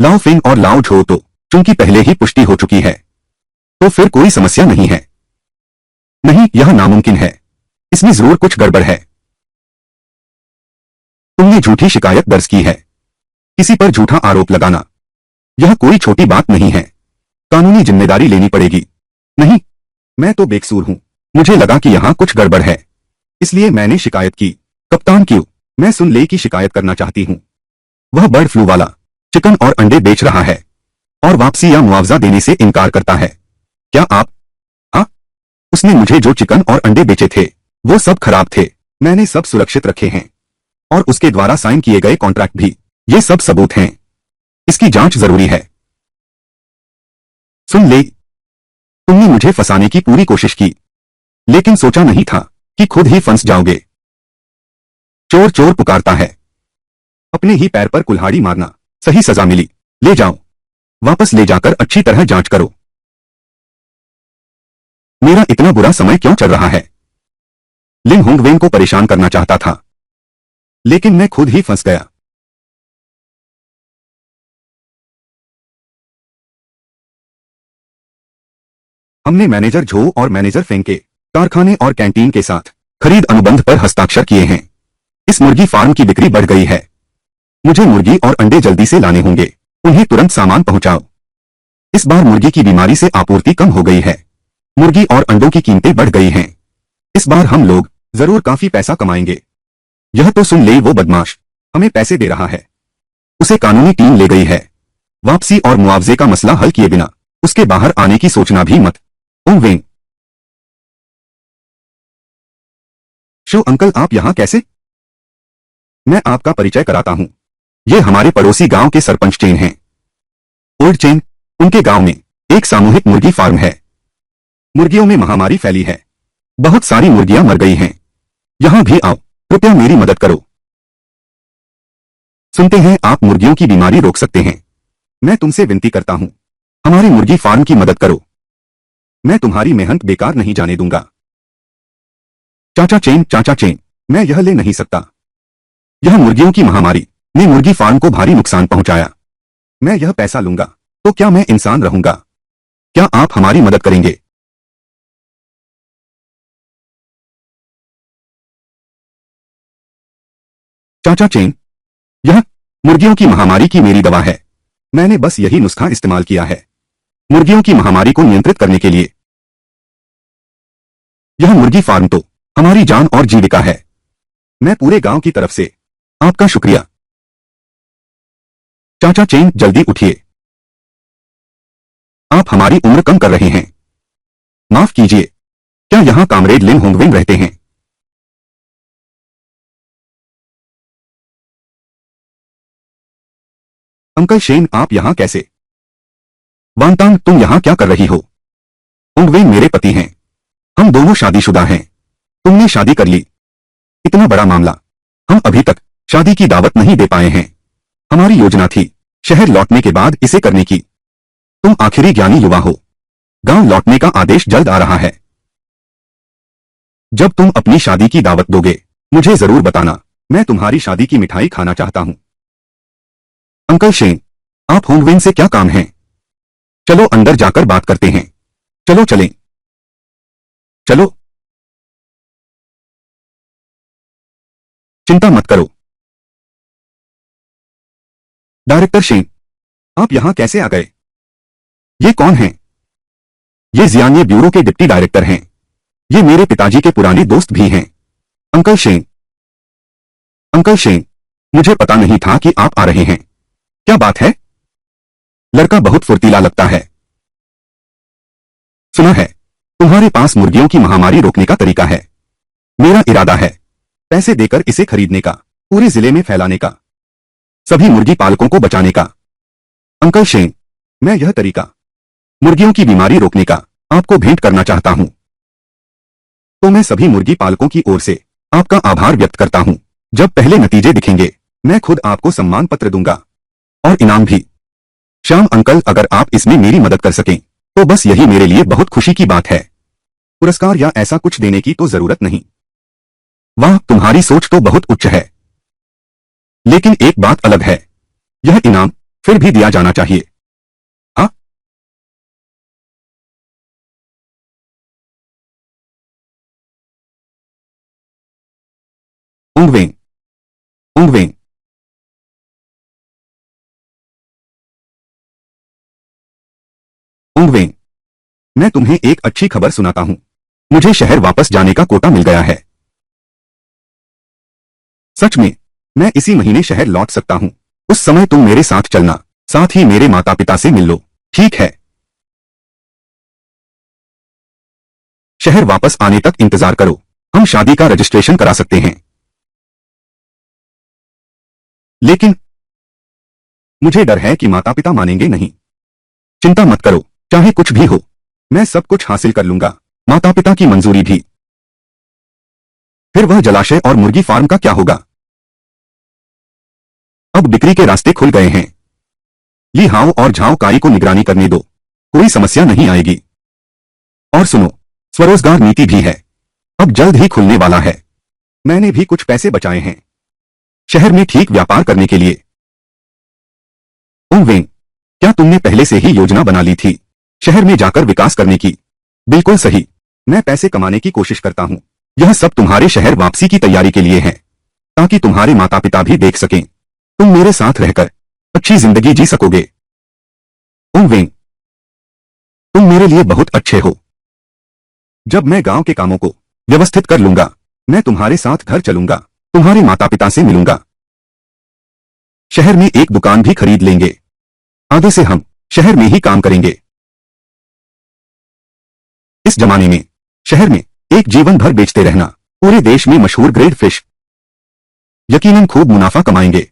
लाओ फेंग और लाओ झो तो चूंकि पहले ही पुष्टि हो चुकी है, तो फिर कोई समस्या नहीं है। नहीं, यह नामुमकिन है, इसमें जरूर कुछ गड़बड़ है। तुमने झूठी शिकायत दर्ज की है, किसी पर झूठा आरोप लगाना यह कोई छोटी बात नहीं है, कानूनी जिम्मेदारी लेनी पड़ेगी। नहीं, मैं तो बेकसूर हूं, मुझे लगा कि यहां कुछ गड़बड़ है, इसलिए मैंने शिकायत की। कप्तान क्यों, मैं सुन ले की शिकायत करना चाहती हूं। वह बर्ड फ्लू वाला चिकन और अंडे बेच रहा है और वापसी या मुआवजा देने से इनकार करता है। क्या आप? हाँ, उसने मुझे जो चिकन और अंडे बेचे थे वो सब खराब थे, मैंने सब सुरक्षित रखे हैं और उसके द्वारा साइन किए गए कॉन्ट्रैक्ट भी, ये सब सबूत हैं। इसकी जांच जरूरी है। सुन ले, तुमने मुझे फंसाने की पूरी कोशिश की, लेकिन सोचा नहीं था कि खुद ही फंस जाओगे। चोर चोर पुकारता है, अपने ही पैर पर कुल्हाड़ी मारना, सही सजा मिली। ले जाओ, वापस ले जाकर अच्छी तरह जांच करो। मेरा इतना बुरा समय क्यों चल रहा है? लिन होंगवेंग को परेशान करना चाहता था, लेकिन मैं खुद ही फंस गया। हमने मैनेजर झो और मैनेजर फेंग के कारखाने और कैंटीन के साथ खरीद अनुबंध पर हस्ताक्षर किए हैं। इस मुर्गी फार्म की बिक्री बढ़ गई है। मुझे मुर्गी और अंडे जल्दी से लाने होंगे, उन्हें तुरंत सामान पहुंचाओ। इस बार मुर्गी की बीमारी से आपूर्ति कम हो गई है, मुर्गी और अंडों की कीमतें बढ़ गई हैं। इस बार हम लोग जरूर काफी पैसा कमाएंगे। यह तो सुन ले, वो बदमाश हमें पैसे दे रहा है। उसे कानूनी टीम ले गई है। वापसी और मुआवजे का मसला हल किए बिना उसके बाहर आने की सोचना भी मत। ओंग वेंग। शो अंकल, आप यहां कैसे? मैं आपका परिचय कराता हूं। ये हमारे पड़ोसी गांव के सरपंच चेन हैं। Old chain. उनके गांव में एक सामूहिक मुर्गी फार्म है। मुर्गियों में महामारी फैली है। बहुत सारी मुर्गियां मर गई हैं। यहां भी आओ, कृपया मेरी मदद करो। सुनते हैं आप मुर्गियों की बीमारी रोक सकते हैं। मैं तुमसे विनती करता हूं, हमारी मुर्गी फार्म की मदद करो। मैं तुम्हारी मेहनत बेकार नहीं जाने दूंगा। चाचा चेन, मैं यह ले नहीं सकता। यह मुर्गियों की महामारी ने मुर्गी फार्म को भारी नुकसान पहुंचाया। मैं यह पैसा लूंगा तो क्या मैं इंसान रहूंगा? क्या आप हमारी मदद करेंगे? चाचा चेन, यह मुर्गियों की महामारी की मेरी दवा है। मैंने बस यही नुस्खा इस्तेमाल किया है मुर्गियों की महामारी को नियंत्रित करने के लिए। यह मुर्गी फार्म तो हमारी जान और जीविका है। मैं पूरे गांव की तरफ से आपका शुक्रिया। चाचा चेन, जल्दी उठिए। आप हमारी उम्र कम कर रहे हैं। माफ कीजिए, क्या यहां कामरेड लिन होंगवेंग रहते हैं? अंकल शेन, आप यहां कैसे? वांगतांग, तुम यहां क्या कर रही हो? होंगवेंग मेरे पति हैं। हम दोनों शादीशुदा हैं। तुमने शादी कर ली। इतना बड़ा मामला, हम अभी तक शादी की दावत नहीं दे पाए हैं। हमारी योजना थी शहर लौटने के बाद इसे करने की। तुम आखिरी ज्ञानी युवा हो। गांव लौटने का आदेश जल्द आ रहा है। जब तुम अपनी शादी की दावत दोगे मुझे जरूर बताना। मैं तुम्हारी शादी की मिठाई खाना चाहता हूं। अंकल शेन, आप होंगवेन से क्या काम है? चलो अंदर जाकर बात करते हैं। चलो चलें। चलो। चिंता मत करो। डायरेक्टर शेन, आप यहां कैसे आ गए? ये कौन हैं? ये जियानिये ब्यूरो के डिप्टी डायरेक्टर हैं। ये मेरे पिताजी के पुराने दोस्त भी हैं। Uncle Shane. अंकल शेन, मुझे पता नहीं था कि आप आ रहे हैं। क्या बात है? लड़का बहुत फुर्तीला लगता है। सुना है तुम्हारे पास मुर्गियों की महामारी रोकने का तरीका है। मेरा इरादा है पैसे देकर इसे खरीदने का, पूरे जिले में फैलाने का, सभी मुर्गी पालकों को बचाने का। अंकल शेन, मैं यह तरीका मुर्गियों की बीमारी रोकने का आपको भेंट करना चाहता हूं। तो मैं सभी मुर्गी पालकों की ओर से आपका आभार व्यक्त करता हूं। जब पहले नतीजे दिखेंगे मैं खुद आपको सम्मान पत्र दूंगा और इनाम भी। श्याम अंकल, अगर आप इसमें मेरी मदद कर सकें तो बस यही मेरे लिए बहुत खुशी की बात है। पुरस्कार या ऐसा कुछ देने की तो जरूरत नहीं। वाह, तुम्हारी सोच तो बहुत उच्च है। लेकिन एक बात अलग है, यह इनाम फिर भी दिया जाना चाहिए। हाँ? उंगवें। उंगवें। उंगवें, मैं तुम्हें एक अच्छी खबर सुनाता हूं। मुझे शहर वापस जाने का कोटा मिल गया है। सच में, मैं इसी महीने शहर लौट सकता हूं। उस समय तुम मेरे साथ चलना, साथ ही मेरे माता पिता से मिल लो, ठीक है? शहर वापस आने तक इंतजार करो। हम शादी का रजिस्ट्रेशन करा सकते हैं। लेकिन मुझे डर है कि माता पिता मानेंगे नहीं। चिंता मत करो, चाहे कुछ भी हो मैं सब कुछ हासिल कर लूंगा, माता पिता की मंजूरी भी। फिर वह जलाशय और मुर्गी फार्म का क्या होगा? अब बिक्री के रास्ते खुल गए हैं। ली हाओ और झाओ काई को निगरानी करने दो, कोई समस्या नहीं आएगी। और सुनो, स्वरोजगार नीति भी है, अब जल्द ही खुलने वाला है। मैंने भी कुछ पैसे बचाए हैं शहर में ठीक व्यापार करने के लिए। ओंगवें, क्या तुमने पहले से ही योजना बना ली थी शहर में जाकर विकास करने की? बिल्कुल सही, मैं पैसे कमाने की कोशिश करता हूं। यह सब तुम्हारे शहर वापसी की तैयारी के लिए है, ताकि तुम्हारे माता पिता भी देख सकें तुम मेरे साथ रहकर अच्छी जिंदगी जी सकोगे। ओंगवें, तुम मेरे लिए बहुत अच्छे हो। जब मैं गांव के कामों को व्यवस्थित कर लूंगा मैं तुम्हारे साथ घर चलूंगा। तुम्हारे माता पिता से मिलूंगा। शहर में एक दुकान भी खरीद लेंगे। आगे से हम शहर में ही काम करेंगे। इस जमाने में शहर में एक जीवन भर बेचते रहना, पूरे देश में मशहूर ग्रेड फिश, यकीनन खूब मुनाफा कमाएंगे।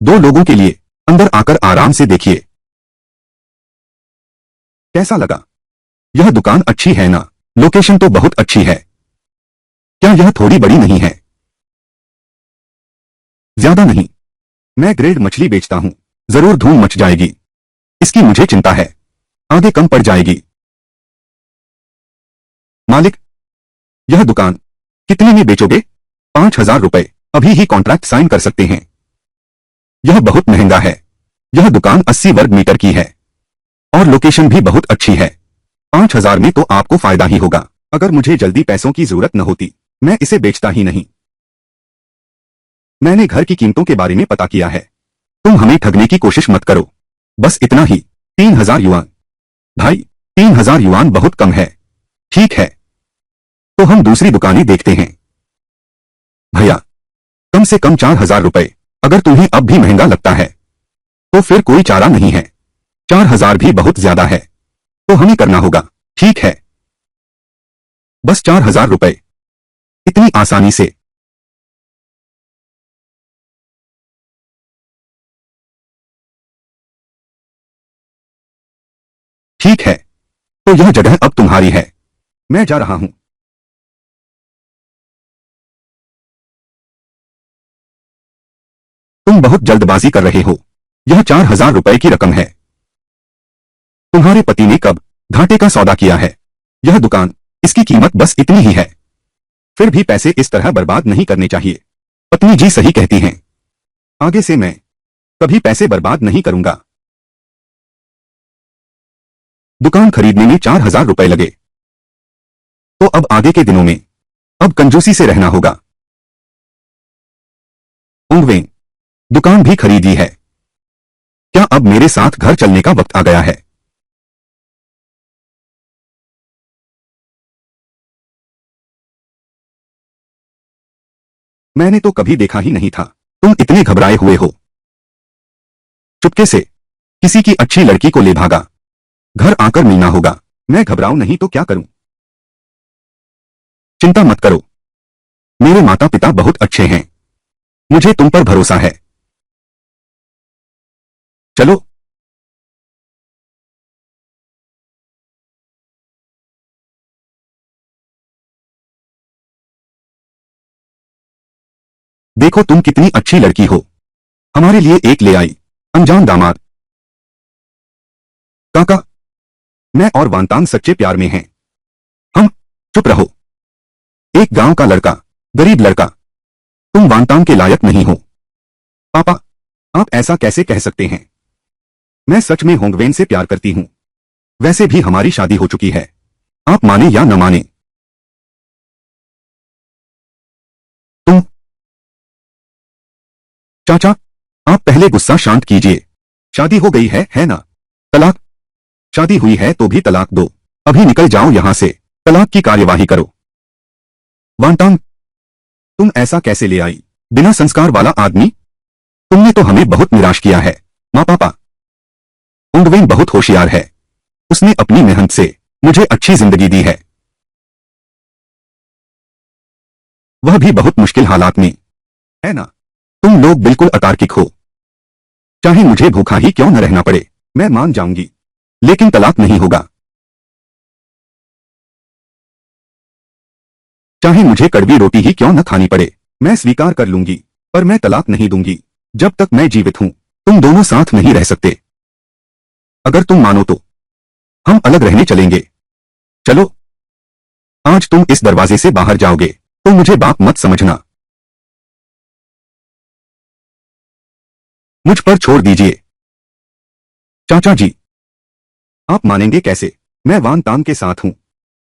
दो लोगों के लिए अंदर आकर आराम से देखिए। कैसा लगा? यह दुकान अच्छी है ना? लोकेशन तो बहुत अच्छी है। क्या यह थोड़ी बड़ी नहीं है? ज्यादा नहीं। मैं ग्रेड मछली बेचता हूं, जरूर धूम मच जाएगी। इसकी मुझे चिंता है, आगे कम पड़ जाएगी। मालिक, यह दुकान कितने में बेचोगे? 5,000 रुपए। अभी ही कॉन्ट्रैक्ट साइन कर सकते हैं। यह बहुत महंगा है। यह दुकान 80 वर्ग मीटर की है और लोकेशन भी बहुत अच्छी है। 5,000 में तो आपको फायदा ही होगा। अगर मुझे जल्दी पैसों की जरूरत न होती, मैं इसे बेचता ही नहीं। मैंने घर की कीमतों के बारे में पता किया है। तुम हमें ठगने की कोशिश मत करो। बस इतना ही। 3,000 युआन। भाई, 3,000 युआन बहुत कम है। ठीक है, तो हम दूसरी दुकानें देखते हैं। भैया, कम से कम 4,000 रुपए। अगर तुम्हें अब भी महंगा लगता है तो फिर कोई चारा नहीं है। 4,000 भी बहुत ज्यादा है, तो हमें करना होगा। ठीक है, बस 4,000 रुपए। इतनी आसानी से? ठीक है, तो यह जगह अब तुम्हारी है। मैं जा रहा हूं। तुम बहुत जल्दबाजी कर रहे हो। यह 4,000 रुपए की रकम है। तुम्हारे पति ने कब घाटे का सौदा किया है? यह दुकान, इसकी कीमत बस इतनी ही है। फिर भी पैसे इस तरह बर्बाद नहीं करने चाहिए। पत्नी जी सही कहती हैं। आगे से मैं कभी पैसे बर्बाद नहीं करूंगा। दुकान खरीदने में 4,000 रुपए लगे, तो अब आगे के दिनों में अब कंजूसी से रहना होगा। ओंगवेन, दुकान भी खरीद ली है। क्या अब मेरे साथ घर चलने का वक्त आ गया है? मैंने तो कभी देखा ही नहीं था तुम इतने घबराए हुए हो। चुपके से किसी की अच्छी लड़की को ले भागा। घर आकर मिलना होगा। मैं घबराऊं नहीं तो क्या करूं? चिंता मत करो, मेरे माता पिता बहुत अच्छे हैं। मुझे तुम पर भरोसा है। चलो। देखो तुम कितनी अच्छी लड़की हो। हमारे लिए एक ले आई। अनजान दामाद। काका, मैं और वांतांग सच्चे प्यार में हैं। हम। चुप रहो। एक गांव का लड़का, गरीब लड़का। तुम वांतांग के लायक नहीं हो। पापा, आप ऐसा कैसे कह सकते हैं? मैं सच में होंगवेन से प्यार करती हूं। वैसे भी हमारी शादी हो चुकी है। आप माने या न माने। तुम। चाचा, आप पहले गुस्सा शांत कीजिए। शादी हो गई है ना? तलाक? शादी हुई है तो भी तलाक दो। अभी निकल जाओ यहां से। तलाक की कार्यवाही करो। वांटांग, तुम ऐसा कैसे ले आई? बिना संस्कार वाला आदमी। तुमने तो हमें बहुत निराश किया है। माँ पापा, ओंगवेन बहुत होशियार है। उसने अपनी मेहनत से मुझे अच्छी जिंदगी दी है। वह भी बहुत मुश्किल हालात में, है ना? तुम लोग बिल्कुल अतार्किक हो। चाहे मुझे भूखा ही क्यों न रहना पड़े, मैं मान जाऊंगी, लेकिन तलाक नहीं होगा। चाहे मुझे कड़वी रोटी ही क्यों न खानी पड़े, मैं स्वीकार कर लूंगी, पर मैं तलाक नहीं दूंगी। जब तक मैं जीवित हूं, तुम दोनों साथ नहीं रह सकते। अगर तुम मानो तो हम अलग रहने चलेंगे। चलो। आज तुम इस दरवाजे से बाहर जाओगे तो मुझे बाप मत समझना। मुझ पर छोड़ दीजिए। चाचा जी, आप मानेंगे कैसे? मैं वान तांग के साथ हूं।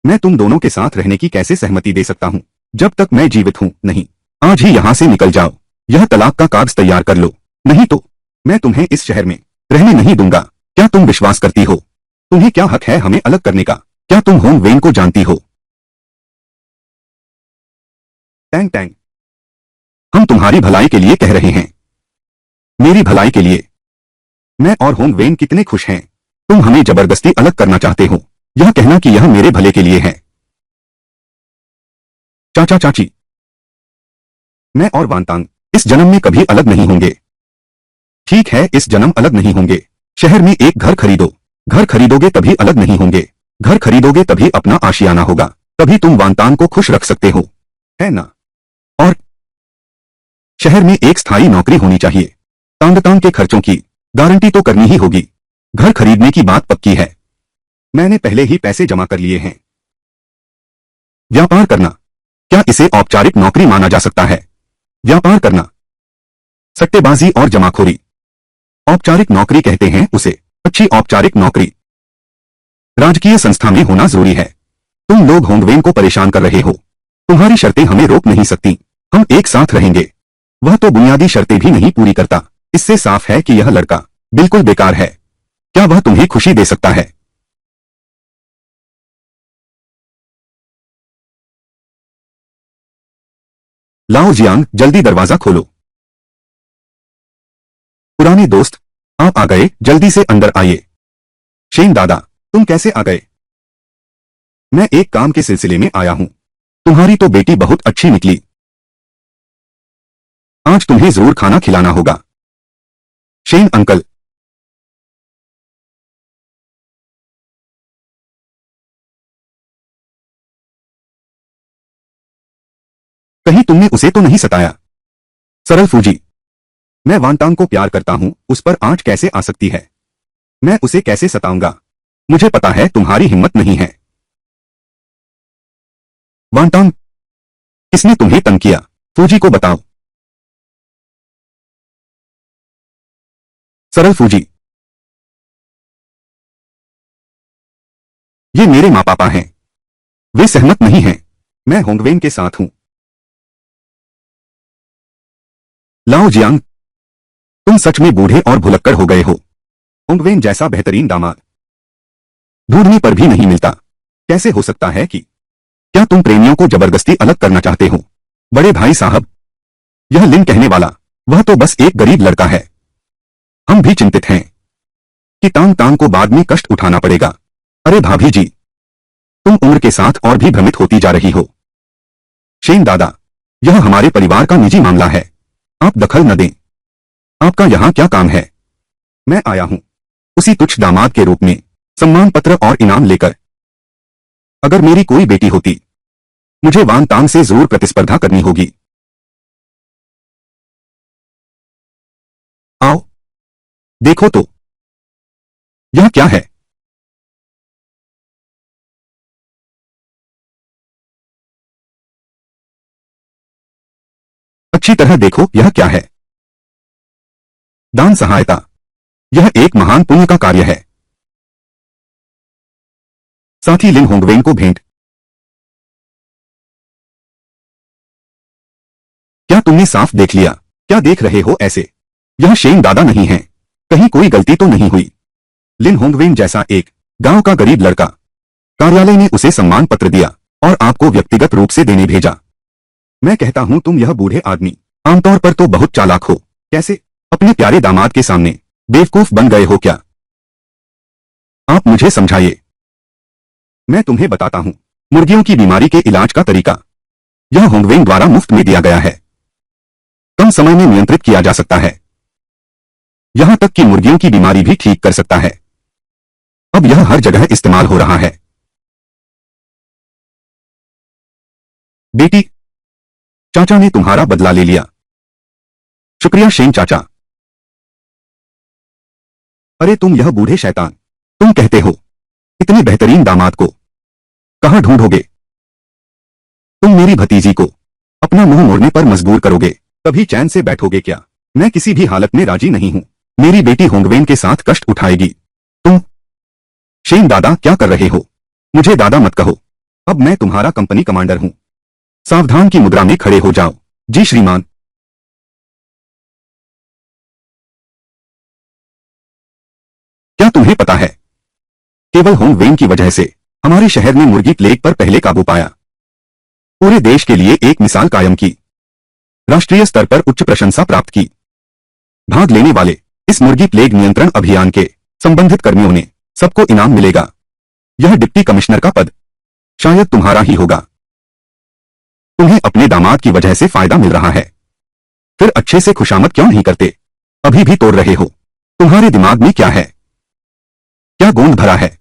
मैं तुम दोनों के साथ रहने की कैसे सहमति दे सकता हूं जब तक मैं जीवित हूं? नहीं। आज ही यहां से निकल जाओ। यह तलाक का कागज तैयार कर लो, नहीं तो मैं तुम्हें इस शहर में रहने नहीं दूंगा। क्या तुम विश्वास करती हो? तुम्हें क्या हक है हमें अलग करने का? क्या तुम होंग वेन को जानती हो? Tang Tang. हम तुम्हारी भलाई के लिए कह रहे हैं। मेरी भलाई के लिए। मैं और होंग वेन कितने खुश हैं। तुम हमें जबरदस्ती अलग करना चाहते हो, यह कहना कि यह मेरे भले के लिए है। चाचा चाची, मैं और वांतांग इस जन्म में कभी अलग नहीं होंगे। ठीक है, इस जन्म अलग नहीं होंगे। शहर में एक घर खरीदो। घर खरीदोगे तभी अलग नहीं होंगे। घर खरीदोगे तभी अपना आशियाना होगा। तभी तुम वांतांग को खुश रख सकते हो, है ना? और शहर में एक स्थायी नौकरी होनी चाहिए। तांगतांग के खर्चों की गारंटी तो करनी ही होगी। घर खरीदने की बात पक्की है। मैंने पहले ही पैसे जमा कर लिए हैं। व्यापार करना, क्या इसे औपचारिक नौकरी माना जा सकता है? व्यापार करना, सट्टेबाजी और जमाखोरी, औपचारिक नौकरी कहते हैं उसे। अच्छी औपचारिक नौकरी राजकीय संस्था में होना जरूरी है। तुम लोग होंगवेन को परेशान कर रहे हो। तुम्हारी शर्तें हमें रोक नहीं सकती। हम एक साथ रहेंगे। वह तो बुनियादी शर्तें भी नहीं पूरी करता। इससे साफ है कि यह लड़का बिल्कुल बेकार है। क्या वह तुम्हें खुशी दे सकता है? लाओ जियांग, जल्दी दरवाजा खोलो। पुराने दोस्त, आप आ गए, जल्दी से अंदर आइए। शेन दादा, तुम कैसे आ गए? मैं एक काम के सिलसिले में आया हूं। तुम्हारी तो बेटी बहुत अच्छी निकली। आज तुम्हें जरूर खाना खिलाना होगा। शेन अंकल, कहीं तुमने उसे तो नहीं सताया? सरल फूजी, मैं वांटांग को प्यार करता हूं, उस पर आंच कैसे आ सकती है? मैं उसे कैसे सताऊंगा? मुझे पता है तुम्हारी हिम्मत नहीं है। वांटांग, किसने तुम्हें तंग किया? फूजी को बताओ। सरल फूजी, ये मेरे माँ पापा हैं। वे सहमत नहीं हैं। मैं होंगवेन के साथ हूं। लाओ जियांग, तुम सच में बूढ़े और भुलक्कड़ हो गए हो। होंगवेन जैसा बेहतरीन दामाद ढूंढने पर भी नहीं मिलता। कैसे हो सकता है कि क्या तुम प्रेमियों को जबरदस्ती अलग करना चाहते हो? बड़े भाई साहब, यह लिन कहने वाला, वह तो बस एक गरीब लड़का है। हम भी चिंतित हैं कि तांग तांग को बाद में कष्ट उठाना पड़ेगा। अरे भाभी जी, तुम उम्र के साथ और भी भ्रमित होती जा रही हो। शेन दादा, यह हमारे परिवार का निजी मामला है। आप दखल न दें। आपका यहाँ क्या काम है? मैं आया हूँ उसी तुच्छ दामाद के रूप में, सम्मान पत्र और इनाम लेकर। अगर मेरी कोई बेटी होती, मुझे वान तांग से जरूर प्रतिस्पर्धा करनी होगी। आओ, देखो तो, यह क्या है? अच्छी तरह देखो, यह क्या है? दान सहायता। यह एक महान पुण्य का कार्य है। साथ ही लिन होंगवेन को भेंट। क्या तुमने साफ देख लिया? क्या देख रहे हो ऐसे? यह शेन दादा नहीं है। कहीं कोई गलती तो नहीं हुई? लिन होंगवेन जैसा एक गांव का गरीब लड़का, कार्यालय ने उसे सम्मान पत्र दिया और आपको व्यक्तिगत रूप से देने भेजा। मैं कहता हूं, तुम यह बूढ़े आदमी आमतौर पर तो बहुत चालाक हो। कैसे अपने प्यारे दामाद के सामने बेवकूफ बन गए हो क्या? आप मुझे समझाइए। मैं तुम्हें बताता हूं मुर्गियों की बीमारी के इलाज का तरीका। यह होंगवेन द्वारा मुफ्त में दिया गया है। कम समय में नियंत्रित किया जा सकता है। यहां तक कि मुर्गियों की बीमारी भी ठीक कर सकता है। अब यह हर जगह इस्तेमाल हो रहा है। बेटी, चाचा ने तुम्हारा बदला ले लिया। शुक्रिया शेन चाचा। अरे तुम यह बूढ़े शैतान, तुम कहते हो इतने बेहतरीन दामाद को कहां ढूंढोगे? तुम मेरी भतीजी को अपना मुंह मोड़ने पर मजबूर करोगे। कभी चैन से बैठोगे क्या? मैं किसी भी हालत में राजी नहीं हूं। मेरी बेटी होंगवेन के साथ कष्ट उठाएगी। तुम शेन दादा क्या कर रहे हो? मुझे दादा मत कहो। अब मैं तुम्हारा कंपनी कमांडर हूं। सावधान की मुद्रा में खड़े हो जाओ। जी श्रीमान। क्या तुम्हें पता है, केवल होंगवेन की वजह से हमारे शहर ने मुर्गी प्लेग पर पहले काबू पाया, पूरे देश के लिए एक मिसाल कायम की, राष्ट्रीय स्तर पर उच्च प्रशंसा प्राप्त की। भाग लेने वाले इस मुर्गी प्लेग नियंत्रण अभियान के संबंधित कर्मियों ने सबको इनाम मिलेगा। यह डिप्टी कमिश्नर का पद शायद तुम्हारा ही होगा। तुम्हें अपने दामाद की वजह से फायदा मिल रहा है, फिर अच्छे से खुशामद क्यों नहीं करते? अभी भी तोड़ रहे हो। तुम्हारे दिमाग में क्या है? क्या गोंद भरा है?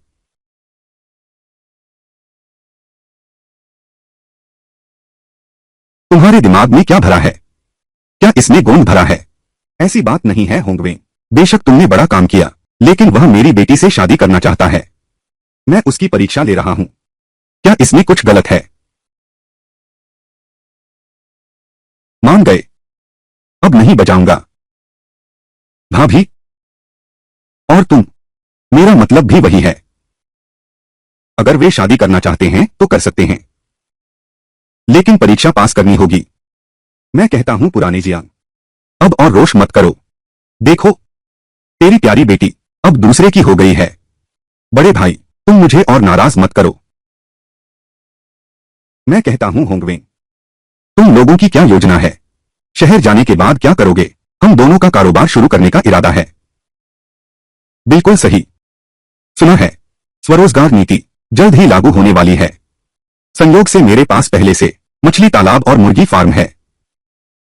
तुम्हारे दिमाग में क्या भरा है? क्या इसमें गोंद भरा है? ऐसी बात नहीं है होंगवे। बेशक तुमने बड़ा काम किया, लेकिन वह मेरी बेटी से शादी करना चाहता है। मैं उसकी परीक्षा ले रहा हूं। क्या इसमें कुछ गलत है? मान गए। अब नहीं बजाऊंगा। भाभी और तुम, मेरा मतलब भी वही है। अगर वे शादी करना चाहते हैं तो कर सकते हैं, लेकिन परीक्षा पास करनी होगी। मैं कहता हूं पुराने जियान, अब और रोष मत करो। देखो, तेरी प्यारी बेटी अब दूसरे की हो गई है। बड़े भाई, तुम मुझे और नाराज मत करो। मैं कहता हूं होंगवे, तुम लोगों की क्या योजना है? शहर जाने के बाद क्या करोगे? हम दोनों का कारोबार शुरू करने का इरादा है। बिल्कुल सही सुना है। स्वरोजगार नीति जल्द ही लागू होने वाली है। संयोग से मेरे पास पहले से मछली तालाब और मुर्गी फार्म है।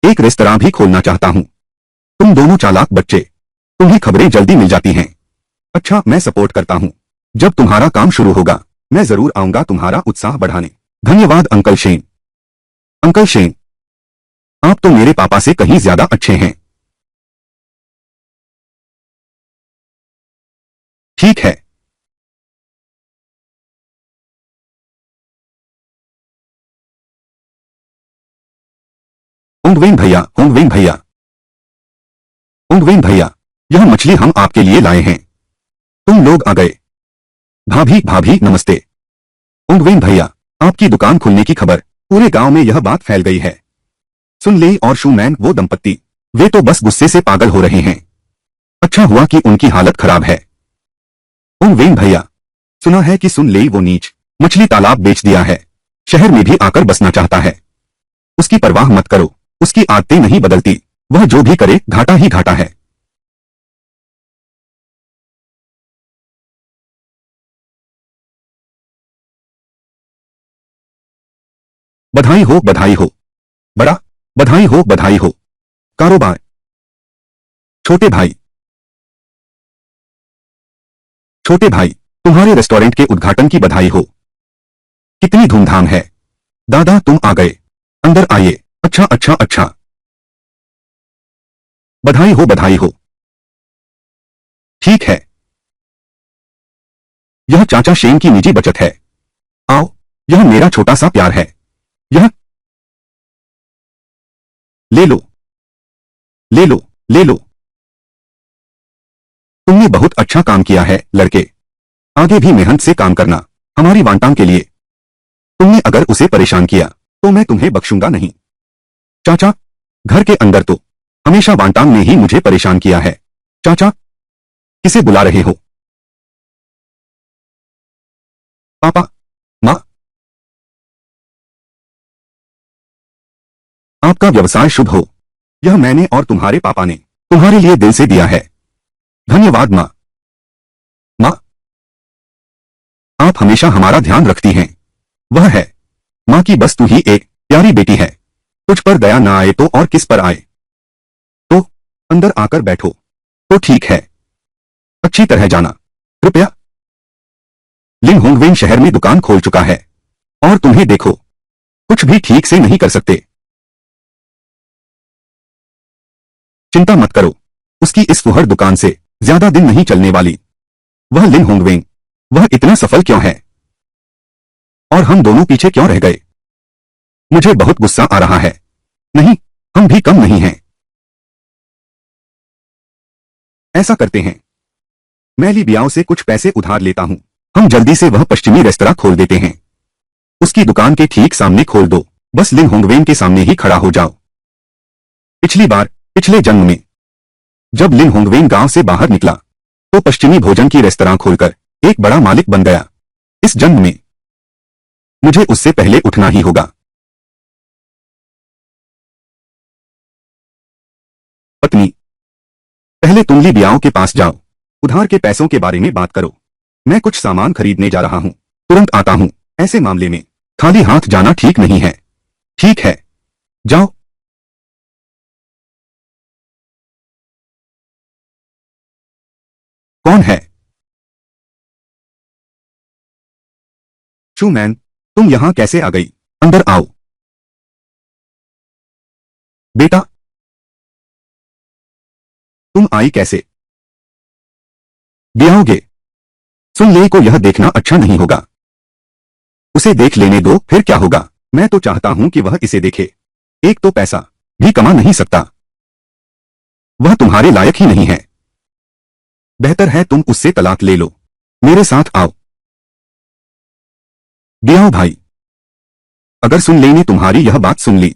एक रेस्तरां भी खोलना चाहता हूं। तुम दोनों चालाक बच्चे, तुम्हें खबरें जल्दी मिल जाती हैं। अच्छा, मैं सपोर्ट करता हूं। जब तुम्हारा काम शुरू होगा, मैं जरूर आऊंगा तुम्हारा उत्साह बढ़ाने। धन्यवाद अंकल शेन। अंकल शेन, आप तो मेरे पापा से कहीं ज्यादा अच्छे हैं। ठीक है। ओंगवेन भैया, ओंगवेन भैया, ओंगवेन भैया, यह मछली हम आपके लिए लाए हैं। तुम लोग आ गए। भाभी भाभी नमस्ते। ओंगवेन भैया, आपकी दुकान खुलने की खबर पूरे गांव में यह बात फैल गई है। सुन ले और शूमैन वो दंपत्ति, वे तो बस गुस्से से पागल हो रहे हैं। अच्छा हुआ कि उनकी हालत खराब है। ओंगवेन भैया, सुना है कि सुन ले वो नीच मछली तालाब बेच दिया है। शहर में भी आकर बसना चाहता है। उसकी परवाह मत करो, उसकी आदतें नहीं बदलती। वह जो भी करे घाटा ही घाटा है। बधाई हो, बधाई हो। बड़ा बधाई हो, बधाई हो। कारोबार। छोटे भाई, छोटे भाई, तुम्हारे रेस्टोरेंट के उद्घाटन की बधाई हो। कितनी धूमधाम है। दादा तुम आ गए, अंदर आइए। अच्छा अच्छा अच्छा। बधाई हो, बधाई हो। ठीक है। यह चाचा शेन की निजी बचत है। आओ, यह मेरा छोटा सा प्यार है। यह ले लो, ले लो, ले लो। तुमने बहुत अच्छा काम किया है लड़के। आगे भी मेहनत से काम करना, हमारी वांटांग के लिए। तुमने अगर उसे परेशान किया तो मैं तुम्हें बख्शूंगा नहीं। चाचा, घर के अंदर तो हमेशा वांटांग ने ही मुझे परेशान किया है। चाचा, किसे बुला रहे हो? पापा, माँ। आपका व्यवसाय शुभ हो। यह मैंने और तुम्हारे पापा ने तुम्हारे लिए दिल से दिया है। धन्यवाद माँ। माँ, आप हमेशा हमारा ध्यान रखती हैं। वह है माँ की, बस तू ही एक प्यारी बेटी है। तुझ पर दया ना आए तो और किस पर आए। तो अंदर आकर बैठो। तो ठीक है, अच्छी तरह जाना कृपया। लिन होंगवेन शहर में दुकान खोल चुका है और तुम्हें देखो, कुछ भी ठीक से नहीं कर सकते। चिंता मत करो, उसकी इस फुहड़ दुकान से ज्यादा दिन नहीं चलने वाली। वह लिन होंगवेन, वह इतना सफल क्यों है और हम दोनों पीछे क्यों रह गए? मुझे बहुत गुस्सा आ रहा है। नहीं, हम भी कम नहीं हैं। ऐसा करते हैं, मैं ली बियाओ से कुछ पैसे उधार लेता हूं। हम जल्दी से वह पश्चिमी रेस्तरां खोल देते हैं। उसकी दुकान के ठीक सामने खोल दो। बस लिन होंगवेन के सामने ही खड़ा हो जाओ। पिछली बार, पिछले जन्म में, जब लिन होंगवेन गांव से बाहर निकला तो पश्चिमी भोजन की रेस्तरां खोलकर एक बड़ा मालिक बन गया। इस जन्म में मुझे उससे पहले उठना ही होगा। पत्नी, पहले तुम ली बियाओं के पास जाओ, उधार के पैसों के बारे में बात करो। मैं कुछ सामान खरीदने जा रहा हूं, तुरंत आता हूं। ऐसे मामले में खाली हाथ जाना ठीक नहीं है। ठीक है, जाओ। कौन है? शू मैन, तुम यहां कैसे आ गई? अंदर आओ। बेटा, तुम आई कैसे? ब्याओगे? सुन ले को यह देखना अच्छा नहीं होगा। उसे देख लेने दो, फिर क्या होगा? मैं तो चाहता हूं कि वह इसे देखे। एक तो पैसा भी कमा नहीं सकता, वह तुम्हारे लायक ही नहीं है। बेहतर है तुम उससे तलाक ले लो। मेरे साथ आओ। ब्याओ भाई। अगर सुन ले ने तुम्हारी यह बात सुन ली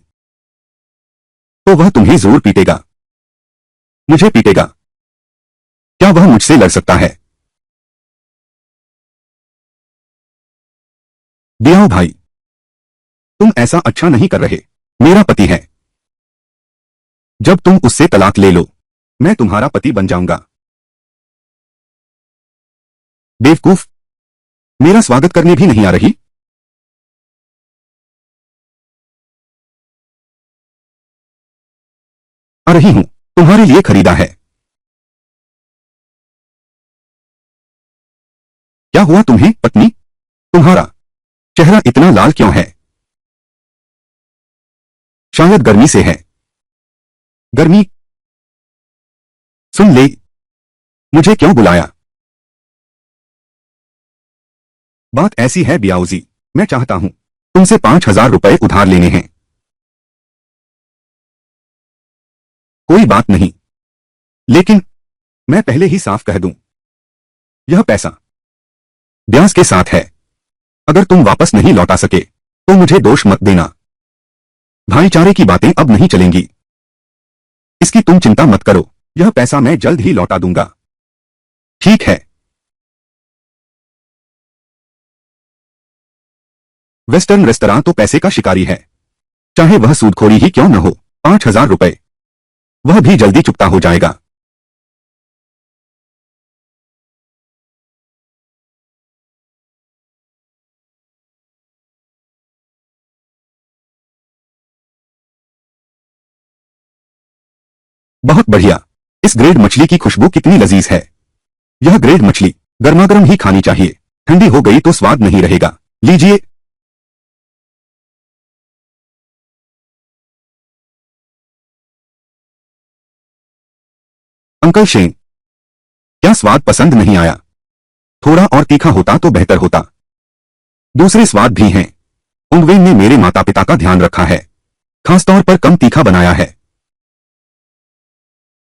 तो वह तुम्हें जरूर पीटेगा। मुझे पीटेगा? क्या वह मुझसे लड़ सकता है? ब्याओ भाई, तुम ऐसा अच्छा नहीं कर रहे। मेरा पति है। जब तुम उससे तलाक ले लो मैं तुम्हारा पति बन जाऊंगा। बेवकूफ, मेरा स्वागत करने भी नहीं आ रही? आ रही हूं, तुम्हारे लिए खरीदा है। क्या हुआ तुम्हें पत्नी? तुम्हारा चेहरा इतना लाल क्यों है? शायद गर्मी से है। गर्मी? सुन ले, मुझे क्यों बुलाया? बात ऐसी है बियाऊजी, मैं चाहता हूं तुमसे 5,000 रुपए उधार लेने हैं। कोई बात नहीं, लेकिन मैं पहले ही साफ कह दूं, यह पैसा ब्याज के साथ है। अगर तुम वापस नहीं लौटा सके तो मुझे दोष मत देना। भाईचारे की बातें अब नहीं चलेंगी। इसकी तुम चिंता मत करो, यह पैसा मैं जल्द ही लौटा दूंगा। ठीक है। वेस्टर्न रेस्तरां तो पैसे का शिकारी है, चाहे वह सूदखोरी ही क्यों न हो। 5,000 रुपए, वह भी जल्दी चुकता हो जाएगा। बहुत बढ़िया। इस ग्रेड मछली की खुशबू कितनी लजीज है। यह ग्रेड मछली गर्मागर्म ही खानी चाहिए, ठंडी हो गई तो स्वाद नहीं रहेगा। लीजिए। अंकल शेन, क्या स्वाद पसंद नहीं आया? थोड़ा और तीखा होता तो बेहतर होता। दूसरे स्वाद भी हैं। उंगवेन ने मेरे माता पिता का ध्यान रखा है, खासतौर पर कम तीखा बनाया है।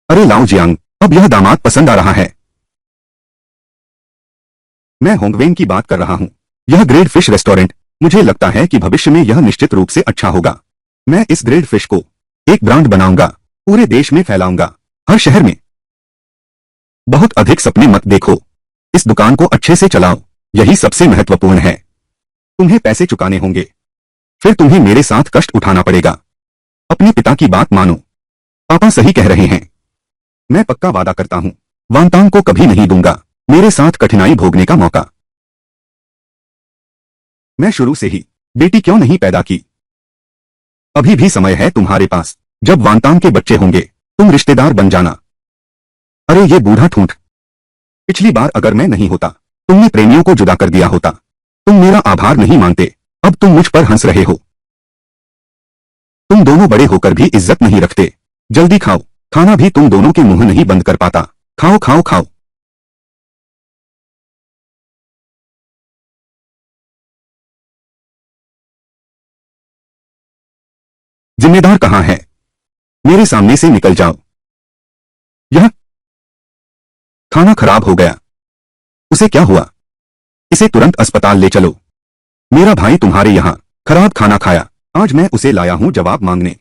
अरे लाओ जियांग, अब यह दामाद पसंद आ रहा है। मैं होंगवेन की बात कर रहा हूं। यह ग्रेड फिश रेस्टोरेंट, मुझे लगता है कि भविष्य में यह निश्चित रूप से अच्छा होगा। मैं इस ग्रेड फिश को एक ब्रांड बनाऊंगा, पूरे देश में फैलाऊंगा, हर शहर में। बहुत अधिक सपने मत देखो, इस दुकान को अच्छे से चलाओ, यही सबसे महत्वपूर्ण है। तुम्हें पैसे चुकाने होंगे, फिर तुम्हें मेरे साथ कष्ट उठाना पड़ेगा। अपने पिता की बात मानो, पापा सही कह रहे हैं। मैं पक्का वादा करता हूं, वांतांग को कभी नहीं दूंगा मेरे साथ कठिनाई भोगने का मौका। मैं शुरू से ही बेटी क्यों नहीं पैदा की? अभी भी समय है तुम्हारे पास, जब वांतांग के बच्चे होंगे तुम रिश्तेदार बन जाना। अरे ये बूढ़ा ठूंठ, पिछली बार अगर मैं नहीं होता तुमने प्रेमियों को जुदा कर दिया होता। तुम मेरा आभार नहीं मानते, अब तुम मुझ पर हंस रहे हो। तुम दोनों बड़े होकर भी इज्जत नहीं रखते। जल्दी खाओ, खाना भी तुम दोनों के मुंह नहीं बंद कर पाता। खाओ खाओ खाओ। जिम्मेदार कहां है? मेरे सामने से निकल जाओ। यह खाना खराब हो गया। उसे क्या हुआ? इसे तुरंत अस्पताल ले चलो। मेरा भाई तुम्हारे यहां खराब खाना खाया, आज मैं उसे लाया हूं जवाब मांगने।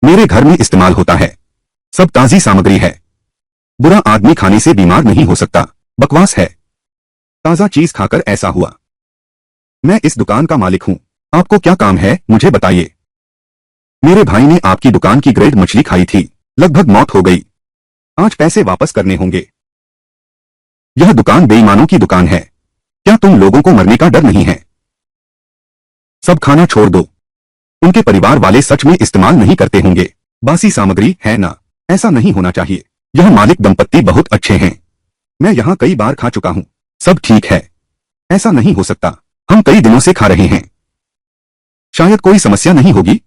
मेरे घर में इस्तेमाल होता है, सब ताजी सामग्री है। बुरा आदमी खाने से बीमार नहीं हो सकता। बकवास है, ताजा चीज खाकर ऐसा हुआ। मैं इस दुकान का मालिक हूँ। आपको क्या काम है, मुझे बताइए। मेरे भाई ने आपकी दुकान की ग्रेड मछली खाई थी, लगभग मौत हो गई। आज पैसे वापस करने होंगे। यह दुकान बेईमानों की दुकान है। क्या तुम लोगों को मरने का डर नहीं है? सब खाना छोड़ दो। उनके परिवार वाले सच में इस्तेमाल नहीं करते होंगे। बासी सामग्री है ना? ऐसा नहीं होना चाहिए। यह मालिक दंपत्ति बहुत अच्छे हैं। मैं यहाँ कई बार खा चुका हूँ। सब ठीक है। ऐसा नहीं हो सकता। हम कई दिनों से खा रहे हैं। शायद कोई समस्या नहीं होगी।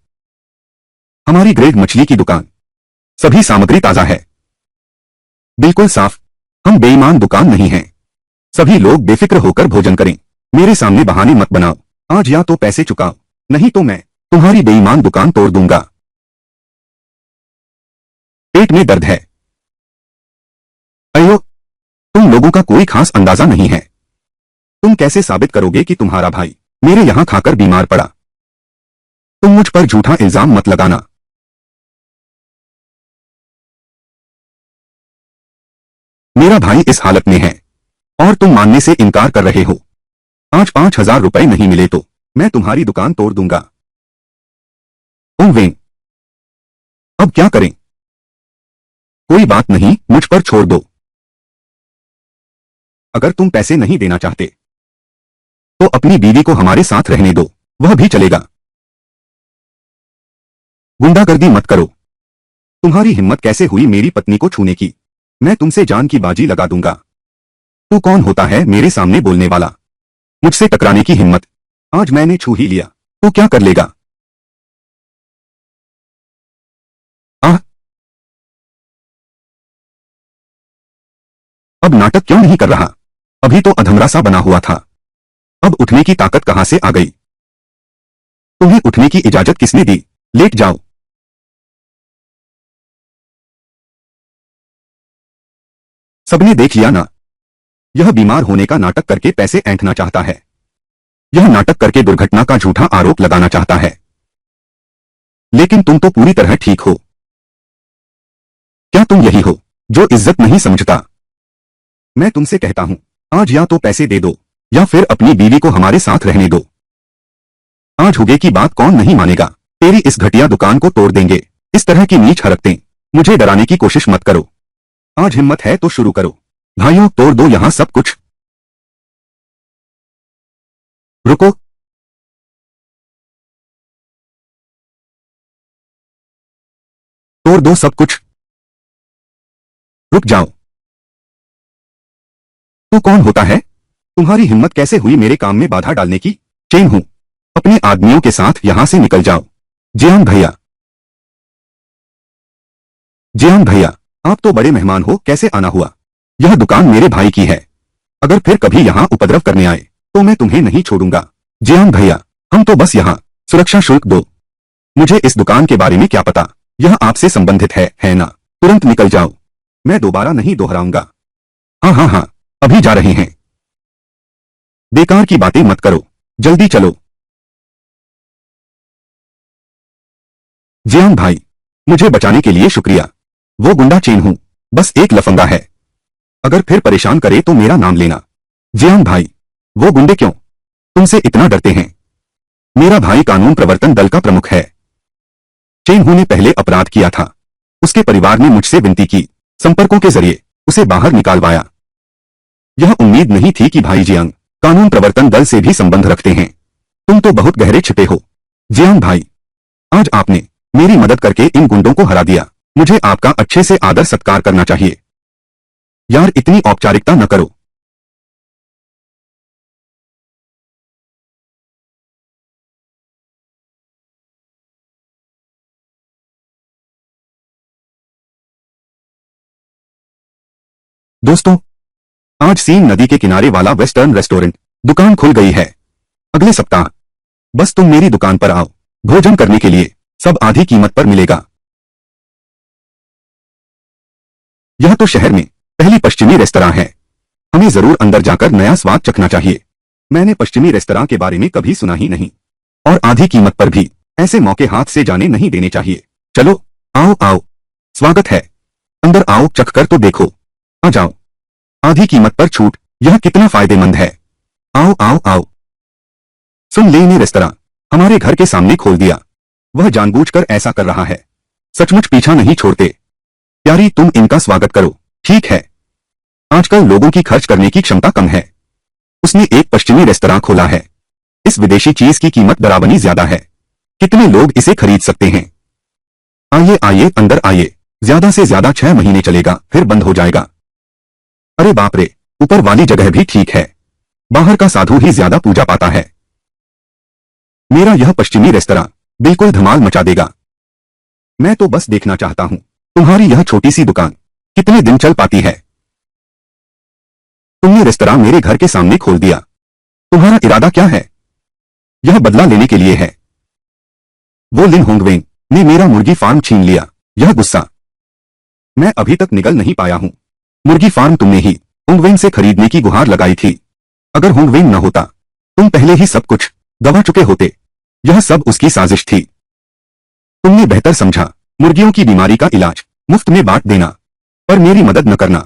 हमारी ग्रेड मछली की दुकान, सभी सामग्री ताजा है, बिल्कुल साफ। हम बेईमान दुकान नहीं हैं। सभी लोग बेफिक्र होकर भोजन करें। मेरे सामने बहाने मत बनाओ। आज या तो पैसे चुकाओ, नहीं तो मैं तुम्हारी बेईमान दुकान तोड़ दूंगा। पेट में दर्द है। अयो, तुम लोगों का कोई खास अंदाजा नहीं है। तुम कैसे साबित करोगे कि तुम्हारा भाई मेरे यहां खाकर बीमार पड़ा? तुम मुझ पर झूठा इल्जाम मत लगाना। मेरा भाई इस हालत में है और तुम मानने से इनकार कर रहे हो। आज 5,000 रुपए नहीं मिले तो मैं तुम्हारी दुकान तोड़ दूंगा। ओम वें, अब क्या करें? कोई बात नहीं, मुझ पर छोड़ दो। अगर तुम पैसे नहीं देना चाहते तो अपनी बीवी को हमारे साथ रहने दो, वह भी चलेगा। गुंडागर्दी मत करो। तुम्हारी हिम्मत कैसे हुई मेरी पत्नी को छूने की? मैं तुमसे जान की बाजी लगा दूंगा। तू कौन होता है मेरे सामने बोलने वाला? मुझसे टकराने की हिम्मत? आज मैंने छू ही लिया तो क्या कर लेगा? आह, अब नाटक क्यों नहीं कर रहा? अभी तो अधमरा सा बना हुआ था। अब उठने की ताकत कहां से आ गई? तुम्हें उठने की इजाजत किसने दी? लेट जाओ। सबने देख लिया ना? यह बीमार होने का नाटक करके पैसे ऐंठना चाहता है। यह नाटक करके दुर्घटना का झूठा आरोप लगाना चाहता है। लेकिन तुम तो पूरी तरह ठीक हो। क्या तुम यही हो जो इज्जत नहीं समझता? मैं तुमसे कहता हूं, आज या तो पैसे दे दो या फिर अपनी बीवी को हमारे साथ रहने दो। आज हुगे की बात कौन नहीं मानेगा? तेरी इस घटिया दुकान को तोड़ देंगे। इस तरह की नीच हरकतें मुझे डराने की कोशिश मत करो। आज हिम्मत है तो शुरू करो। भाइयों, तोड़ दो यहां सब कुछ। रुको, तोड़ दो सब कुछ। रुक जाओ। तू कौन होता है? तुम्हारी हिम्मत कैसे हुई मेरे काम में बाधा डालने की? चेन हूं। अपने आदमियों के साथ यहां से निकल जाओ। जियान भैया, जियान भैया, आप तो बड़े मेहमान हो, कैसे आना हुआ? यह दुकान मेरे भाई की है। अगर फिर कभी यहां उपद्रव करने आए तो मैं तुम्हें नहीं छोड़ूंगा। जियान भैया, हम तो बस यहां सुरक्षा शुल्क दो। मुझे इस दुकान के बारे में क्या पता? यह आपसे संबंधित है ना? तुरंत निकल जाओ। मैं दोबारा नहीं दोहराऊंगा। हाँ हाँ हाँ, अभी जा रहे हैं। बेकार की बातें मत करो, जल्दी चलो। जियान भाई, मुझे बचाने के लिए शुक्रिया। वो गुंडा चेन हूं, बस एक लफंगा है। अगर फिर परेशान करे तो मेरा नाम लेना। जियान भाई, वो गुंडे क्यों तुमसे इतना डरते हैं? मेरा भाई कानून प्रवर्तन दल का प्रमुख है। चेन हू ने पहले अपराध किया था। उसके परिवार ने मुझसे विनती की, संपर्कों के जरिए उसे बाहर निकालवाया। यह उम्मीद नहीं थी कि भाई जियांग कानून प्रवर्तन दल से भी संबंध रखते हैं। तुम तो बहुत गहरे छिपे हो। जियांग भाई, आज आपने मेरी मदद करके इन गुंडों को हरा दिया। मुझे आपका अच्छे से आदर सत्कार करना चाहिए। यार, इतनी औपचारिकता न करो। दोस्तों, आज सीन नदी के किनारे वाला वेस्टर्न रेस्टोरेंट दुकान खुल गई है। अगले सप्ताह बस तुम मेरी दुकान पर आओ। भोजन करने के लिए सब आधी कीमत पर मिलेगा। यह तो शहर में पहली पश्चिमी रेस्तरां है। हमें जरूर अंदर जाकर नया स्वाद चखना चाहिए। मैंने पश्चिमी रेस्तरां के बारे में कभी सुना ही नहीं। और आधी कीमत पर भी ऐसे मौके हाथ से जाने नहीं देने चाहिए। चलो, आओ आओ, स्वागत है। अंदर आओ, चख कर तो देखो। आ जाओ। आधी कीमत पर छूट, यह कितना फायदेमंद है। आओ आओ आओ। सुन ले, ने रेस्तरां हमारे घर के सामने खोल दिया। वह जानबूझकर ऐसा कर रहा है। सचमुच पीछा नहीं छोड़ते। प्यारी, तुम इनका स्वागत करो। ठीक है, आजकल लोगों की खर्च करने की क्षमता कम है। उसने एक पश्चिमी रेस्तरां खोला है। इस विदेशी चीज की कीमत डरावनी ज्यादा है। कितने लोग इसे खरीद सकते हैं? आइए आइए, अंदर आइए। ज्यादा से ज्यादा 6 महीने चलेगा, फिर बंद हो जाएगा। अरे बाप रे, ऊपर वाली जगह भी ठीक है। बाहर का साधु ही ज्यादा पूजा पाता है। मेरा यह पश्चिमी रेस्तरां बिल्कुल धमाल मचा देगा। मैं तो बस देखना चाहता हूं तुम्हारी यह छोटी सी दुकान कितने दिन चल पाती है। तुमने रेस्तरां मेरे घर के सामने खोल दिया। तुम्हारा इरादा क्या है? यह बदला लेने के लिए है। वो लिन होंगवेन ने मेरा मुर्गी फार्म छीन लिया। यह गुस्सा मैं अभी तक निगल नहीं पाया हूं। मुर्गी फार्म तुमने ही होंगवेन से खरीदने की गुहार लगाई थी। अगर होंगवेन न होता, तुम पहले ही सब कुछ गवा चुके होते। यह सब उसकी साजिश थी। तुमने बेहतर समझा मुर्गियों की बीमारी का इलाज मुफ्त में बांट देना, पर मेरी मदद न करना।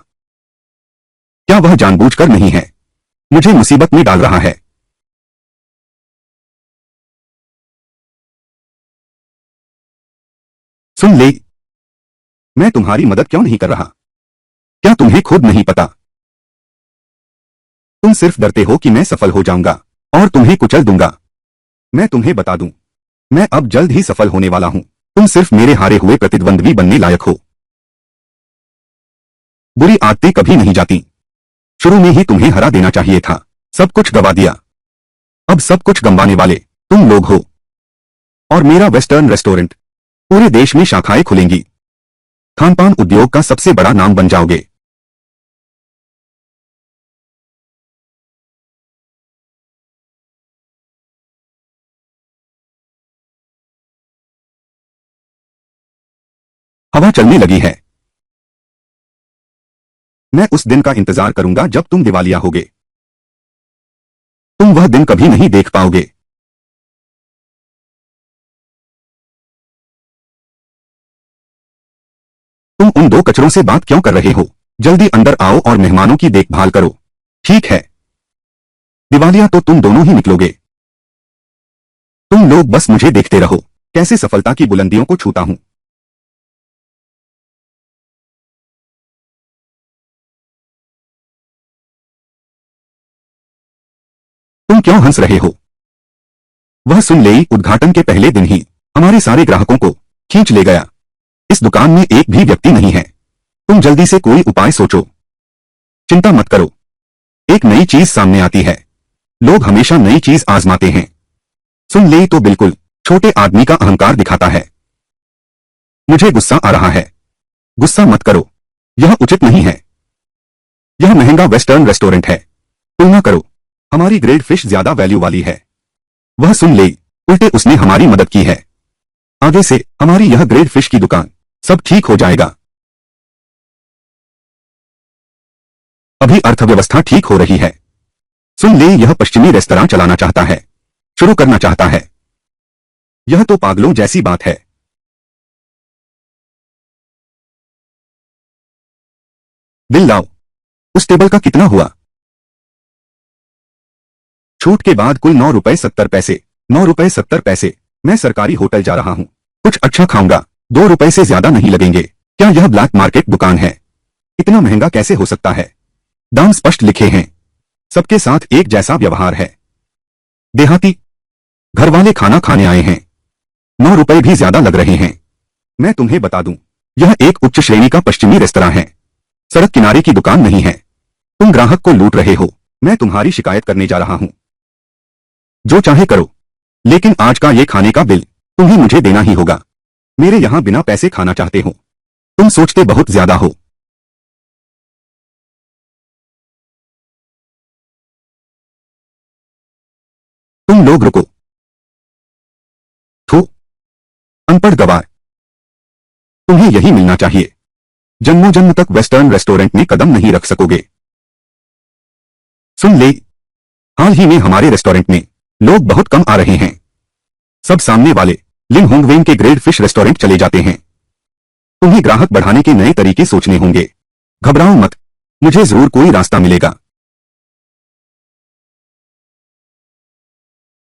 क्या वह जानबूझकर नहीं है? मुझे मुसीबत में डाल रहा है। सुन ले, मैं तुम्हारी मदद क्यों नहीं कर रहा? क्या तुम्हें खुद नहीं पता? तुम सिर्फ डरते हो कि मैं सफल हो जाऊंगा और तुम्हें कुचल दूंगा। मैं तुम्हें बता दूं, मैं अब जल्द ही सफल होने वाला हूं। तुम सिर्फ मेरे हारे हुए प्रतिद्वंद्वी बनने लायक हो। बुरी आदतें कभी नहीं जाती। शुरू में ही तुम्हें हरा देना चाहिए था। सब कुछ गवा दिया। अब सब कुछ गंवाने वाले तुम लोग हो। और मेरा वेस्टर्न रेस्टोरेंट पूरे देश में शाखाएं खुलेंगी। खानपान उद्योग का सबसे बड़ा नाम बन जाओगे। हवा चलने लगी है। मैं उस दिन का इंतजार करूंगा जब तुम दिवालिया होगे। तुम वह दिन कभी नहीं देख पाओगे। तुम उन दो कचरों से बात क्यों कर रहे हो? जल्दी अंदर आओ और मेहमानों की देखभाल करो। ठीक है, दिवालिया तो तुम दोनों ही निकलोगे। तुम लोग बस मुझे देखते रहो, कैसे सफलता की बुलंदियों को छूता हूं। तुम क्यों हंस रहे हो? वह सुन ले, उद्घाटन के पहले दिन ही हमारे सारे ग्राहकों को खींच ले गया। इस दुकान में एक भी व्यक्ति नहीं है। तुम जल्दी से कोई उपाय सोचो। चिंता मत करो, एक नई चीज सामने आती है। लोग हमेशा नई चीज आजमाते हैं। सुन ले, तो बिल्कुल छोटे आदमी का अहंकार दिखाता है। मुझे गुस्सा आ रहा है। गुस्सा मत करो, यह उचित नहीं है। यह महंगा वेस्टर्न रेस्टोरेंट है। तुलना करो, हमारी ग्रेड फिश ज्यादा वैल्यू वाली है। वह सुन ले, उल्टे उसने हमारी मदद की है। आगे से हमारी यह ग्रेड फिश की दुकान सब ठीक हो जाएगा। अभी अर्थव्यवस्था ठीक हो रही है। सुन ले, यह पश्चिमी रेस्तरां चलाना चाहता है, शुरू करना चाहता है। यह तो पागलों जैसी बात है। बिल लाओ। उस टेबल का कितना हुआ? छूट के बाद कुल 9 रुपए 70 पैसे। 9 रुपए 70 पैसे। मैं सरकारी होटल जा रहा हूं, कुछ अच्छा खाऊंगा। 2 रुपए से ज्यादा नहीं लगेंगे। क्या यह ब्लैक मार्केट दुकान है? इतना महंगा कैसे हो सकता है? दाम स्पष्ट लिखे हैं। सबके साथ एक जैसा व्यवहार है। देहाती घर वाले खाना खाने आए हैं। 9 रुपए भी ज्यादा लग रहे हैं। मैं तुम्हें बता दूं, यह एक उच्च श्रेणी का पश्चिमी रेस्तरां है, सड़क किनारे की दुकान नहीं है। तुम ग्राहक को लूट रहे हो। मैं तुम्हारी शिकायत करने जा रहा हूं। जो चाहे करो, लेकिन आज का ये खाने का बिल तुम्हें मुझे देना ही होगा। मेरे यहां बिना पैसे खाना चाहते हो? तुम सोचते बहुत ज्यादा हो। तुम लोग रुको। थू, अनपढ़ गवार। तुम्हें यही मिलना चाहिए। जन्मों जन्म तक वेस्टर्न रेस्टोरेंट में कदम नहीं रख सकोगे। सुन ले, हाल ही में हमारे रेस्टोरेंट में लोग बहुत कम आ रहे हैं। सब सामने वाले लिन होंगवेन के ग्रेड फिश रेस्टोरेंट चले जाते हैं। तुम्हें ग्राहक बढ़ाने के नए तरीके सोचने होंगे। घबराओ मत, मुझे जरूर कोई रास्ता मिलेगा।